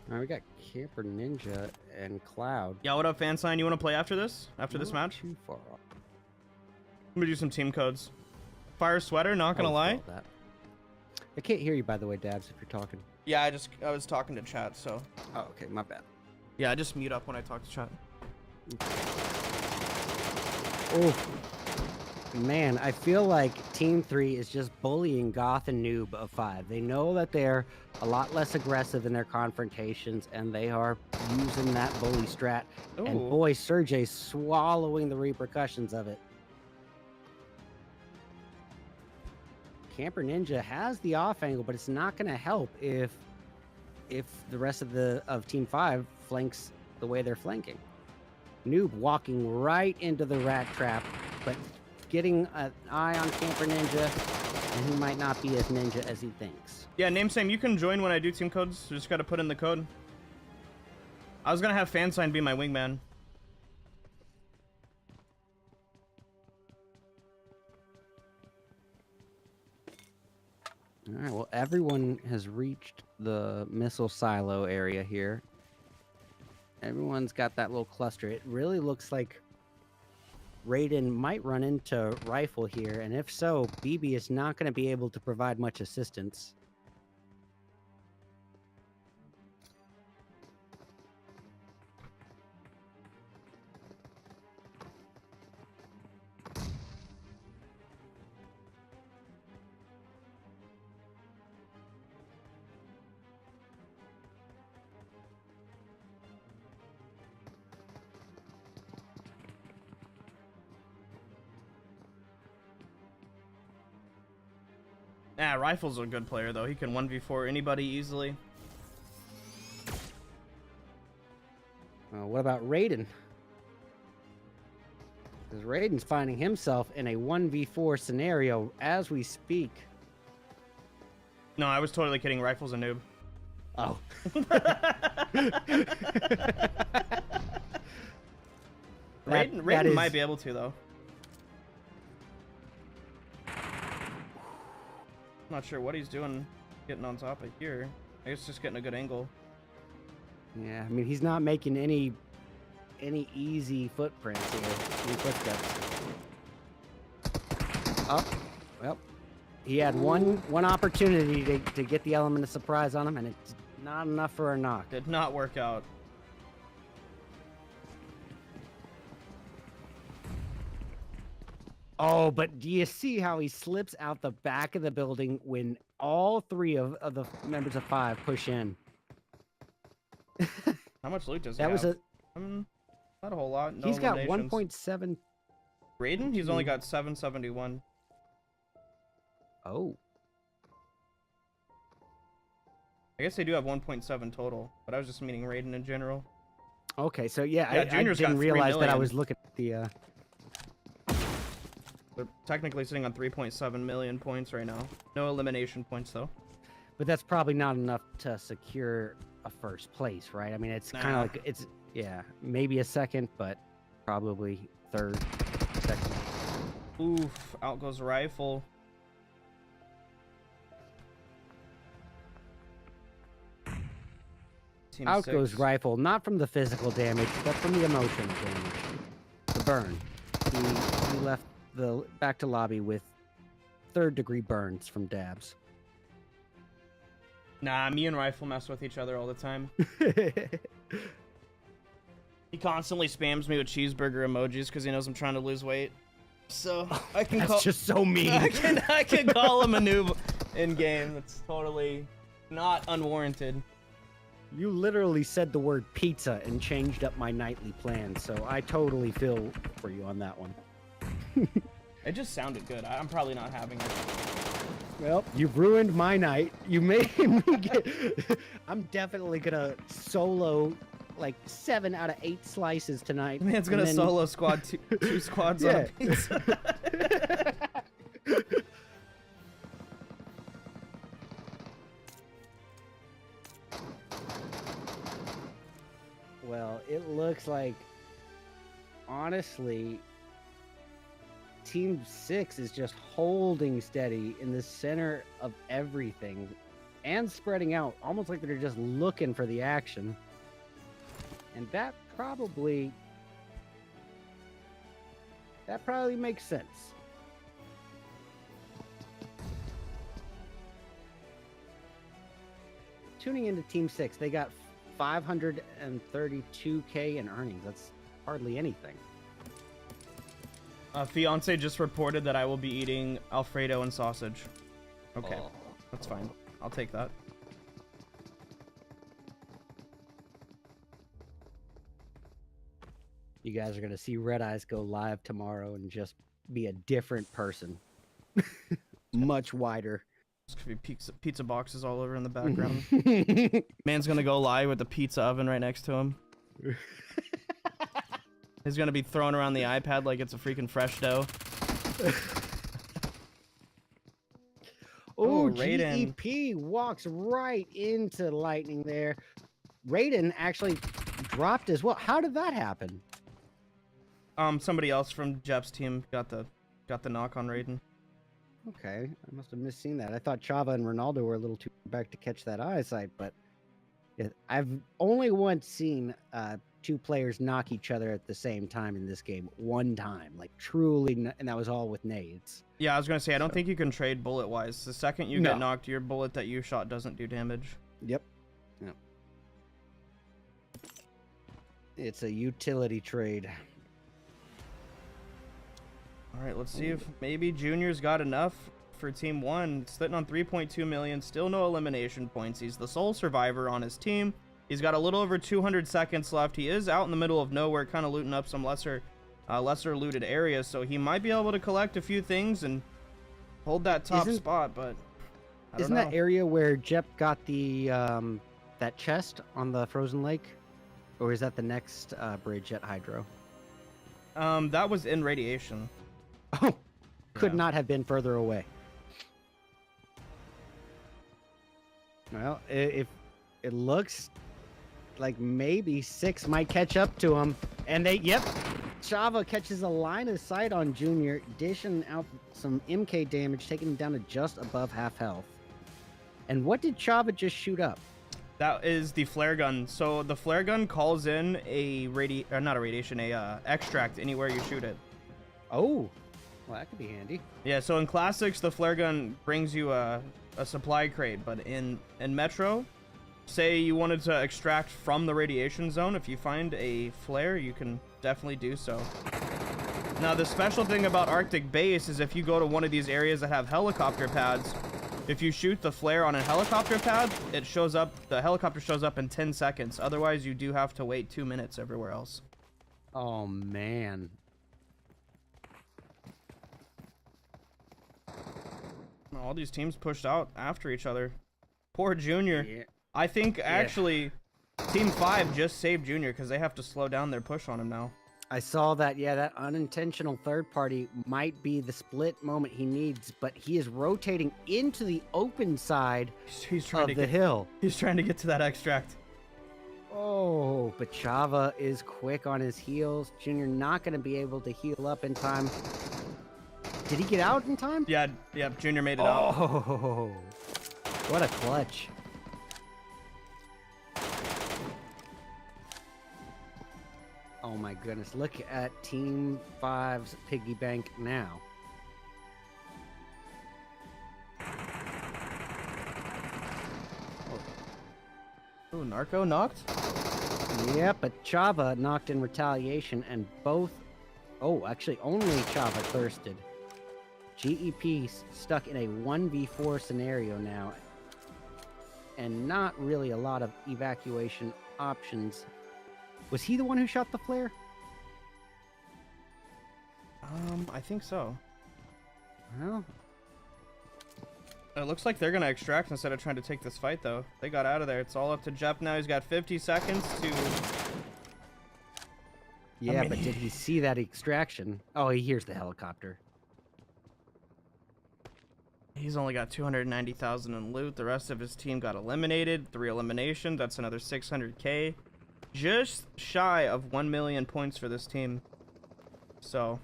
Alright, we got Camper Ninja and Cloud. Yeah, what up, fan sign? You want to play after this? After this match? Too far off. I'm gonna do some team codes. Fire sweater, not gonna lie. That. I can't hear you, by the way, Dabs, if you're talking. Yeah, I was talking to chat, so. Oh, okay, my bad. Yeah, I just mute up when I talk to chat. Oh, man, I feel like Team 3 is just bullying Goth and Noob of 5. They know that they're a lot less aggressive in their confrontations, and they are using that bully strat. Ooh. And boy, Sergey's swallowing the repercussions of it. Camper Ninja has the off angle, but it's not going to help if the rest of Team 5 flanks the way they're flanking. Noob walking right into the rat trap, but getting an eye on Camper Ninja, and he might not be as ninja as he thinks. Yeah, Namesame, you can join when I do team codes. You just got to put in the code. I was gonna have Fansign be my wingman. All right, well, everyone has reached the missile silo area here. Everyone's got that little cluster. It really looks like Raiden might run into Rifle here, and if so, BB is not going to be able to provide much assistance. Nah, Rifle's a good player, though. He can 1v4 anybody easily. What about Raiden? Because Raiden's finding himself in a 1v4 scenario as we speak. No, I was totally kidding. Rifle's a noob. Oh. Raiden might be able to, though. I'm not sure what he's doing getting on top of here. I guess just getting a good angle. Yeah, I mean, he's not making any easy footprints here. Any footsteps. Oh, well, he had one opportunity to get the element of surprise on him, and it's not enough for a knock. Did not work out. Oh, but do you see how he slips out the back of the building when all three of the members of 5 push in? How much loot does he That have? was Not a whole lot. No he's got eliminations. 1.7. Raiden? He's only got 771. Oh. I guess they do have 1.7 total, but I was just meaning Raiden in general. Okay, so yeah, I Junior's got didn't 3 realize that I million. was looking at the. They're technically sitting on 3.7 million points right now. No elimination points though. But that's probably not enough to secure a first place, right? I mean, it's kind Nah. of like yeah, maybe a second, but probably third, second. Oof! Out goes rifle. Team Out 6. goes rifle, not from the physical damage, but from the emotional damage. The burn. He left back to lobby with 3rd-degree burns from dabs. Nah, me and Rifle mess with each other all the time. He constantly spams me with cheeseburger emojis because he knows I'm trying to lose weight. So I can That's call. just so mean. I can call him a noob in game. That's totally not unwarranted. You literally said the word pizza and changed up my nightly plans, so I totally feel for you on that one. It just sounded good. I'm probably not having it. Well, you've ruined my night. You made me get... I'm definitely gonna solo like 7 out of 8 slices tonight. Man's gonna and then- solo squad two squads on a pizza. Well, it looks like, honestly, Team 6 is just holding steady in the center of everything and spreading out, almost like they're just looking for the action. And that probably makes sense. Tuning into Team 6, they got 532K in earnings. That's hardly anything. Fiance just reported that I will be eating Alfredo and sausage. Okay, Oh. that's fine. I'll take that. You guys are going to see Red Eyes go live tomorrow and just be a different person. Much wider. There's gonna be pizza boxes all over in the background. Man's gonna go live with the pizza oven right next to him. He's gonna be throwing around the iPad like it's a freaking fresh dough. Oh, Raiden. GEP walks right into lightning there. Raiden actually dropped as well. How did that happen? Somebody else from Jeff's team got the knock on Raiden. Okay, I must have misseen that. I thought Chava and Ronaldo were a little too back to catch that eyesight, but I've only once seen 2 players knock each other at the same time in this game. One time, like truly, and that was all with nades. Yeah, I was gonna say I don't think you can trade bullet wise. The second you No. get knocked, your bullet that you shot doesn't do damage. Yep. Yep. It's a utility trade. All right, let's see if maybe Junior's got enough for Team 1. Sitting on 3.2 million, still no elimination points. He's the sole survivor on his team. He's got a little over 200 seconds left. He is out in the middle of nowhere, kind of looting up some lesser looted areas, so he might be able to collect a few things and hold that top spot, but I don't Isn't know. that area where Jep got the that chest on the frozen lake? Or is that the next bridge at Hydro? That was in radiation. Oh, could Yeah. not have been further away. Well, if it looks like maybe 6 might catch up to him, and yep, Chava catches a line of sight on Junior, dishing out some MK damage, taking him down to just above half health. And what did Chava just shoot up? That is the flare gun. So the flare gun calls in a extract anywhere you shoot it. Oh, well, that could be handy. Yeah, so in classics, the flare gun brings you a supply crate, but in Metro, say you wanted to extract from the radiation zone, if you find a flare, you can definitely do so. Now, the special thing about Arctic Base is if you go to one of these areas that have helicopter pads, if you shoot the flare on a helicopter pad, it shows up, the helicopter shows up in 10 seconds. Otherwise, you do have to wait 2 minutes everywhere else. Oh, man. All these teams pushed out after each other. Poor Junior. Yeah. I think actually Team 5 just saved Junior because they have to slow down their push on him now. I saw that. Yeah, that unintentional third party might be the split moment he needs, but he is rotating into the open side He's trying of the hill. He's trying to get to that extract. Oh, but Chava is quick on his heels. Junior not going to be able to heal up in time. Did he get out in time? Yeah, Junior made it out. Oh, what a clutch. Oh my goodness, look at Team 5's piggy bank now. Oh, Narco knocked? Yeah, but Chava knocked in retaliation and both... Oh, actually only Chava thirsted. GEP stuck in a 1v4 scenario now. And not really a lot of evacuation options. Was he the one who shot the flare? I think so. Well, It looks like they're gonna extract instead of trying to take this fight, though. They got out of there. It's all up to Jeff now. He's got 50 seconds to... yeah, but did he see that extraction? Oh, he hears the helicopter. He's only got 290,000 in loot. The rest of his team got eliminated. 3 eliminations. That's another 600k. Just shy of 1 million points for this team. So,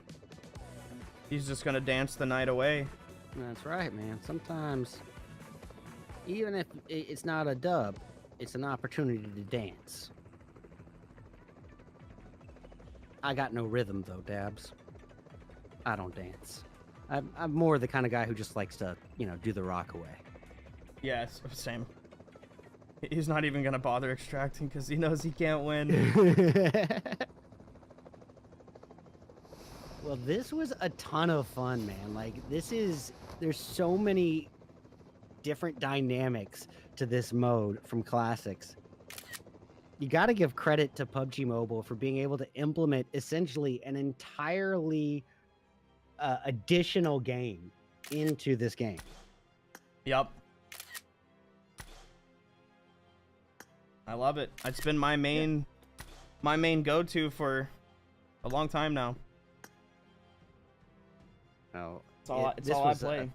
he's just gonna dance the night away. That's right, man. Sometimes, even if it's not a dub, it's an opportunity to dance. I got no rhythm, though, Dabs. I don't dance. I'm more the kind of guy who just likes to, you know, do the rock away. Yeah, same. He's not even gonna bother extracting because he knows he can't win. Well, this was a ton of fun, man. Like, there's so many different dynamics to this mode from classics. You got to give credit to PUBG Mobile for being able to implement essentially an entirely additional game into this game. Yup. I love it. It's been my main go-to for a long time now. Oh, It's all I play.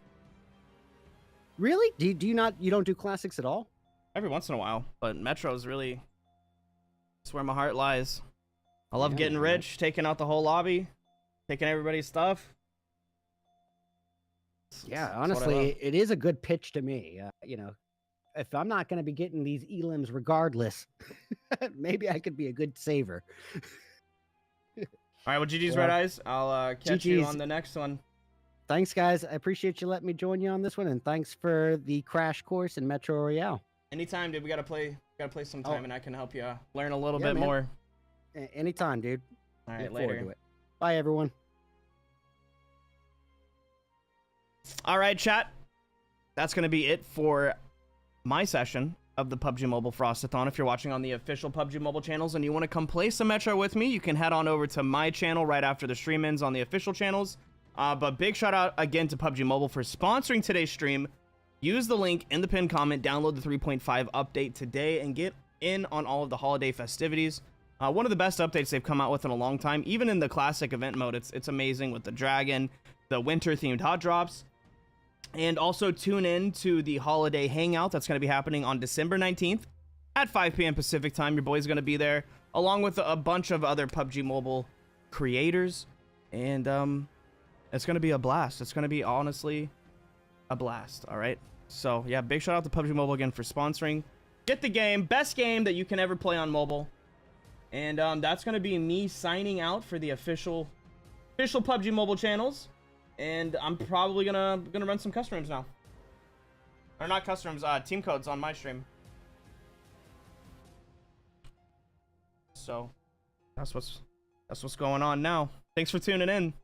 Really? Do you don't do classics at all? Every once in a while, but Metro's really... It's where my heart lies. I love getting rich, taking out the whole lobby, taking everybody's stuff. Yeah, honestly, it is a good pitch to me. You know, if I'm not going to be getting these elims regardless, maybe I could be a good saver. All right, well, GG's Red Eyes. I'll catch you on the next one. Thanks, guys. I appreciate you letting me join you on this one, and thanks for the crash course in Metro Royale. Anytime, dude. We gotta play sometime, and I can help you learn a little bit more. Anytime, dude. All right, Look later. forward to it. Bye, everyone. All right, chat. That's gonna be it for my session of the PUBG Mobile Frost-a-Thon. If you're watching on the official PUBG Mobile channels and you want to come play some Metro with me, you can head on over to my channel right after the stream ends on the official channels. But big shout out again to PUBG Mobile for sponsoring today's stream. Use the link in the pinned comment, download the 3.5 update today, and get in on all of the holiday festivities. One of the best updates they've come out with in a long time, even in the classic event mode. It's amazing with the dragon, the winter themed hot drops. And also tune in to the holiday hangout that's going to be happening on December 19th at 5 p.m. Pacific time. Your boy's going to be there, along with a bunch of other PUBG Mobile creators, and it's gonna be a blast. It's gonna be honestly a blast. All right. So yeah, big shout out to PUBG Mobile again for sponsoring. Get the game, best game that you can ever play on mobile. And that's gonna be me signing out for the official PUBG Mobile channels. And I'm probably gonna run some custom rooms now. Or not custom rooms, team codes on my stream. So that's what's going on now. Thanks for tuning in.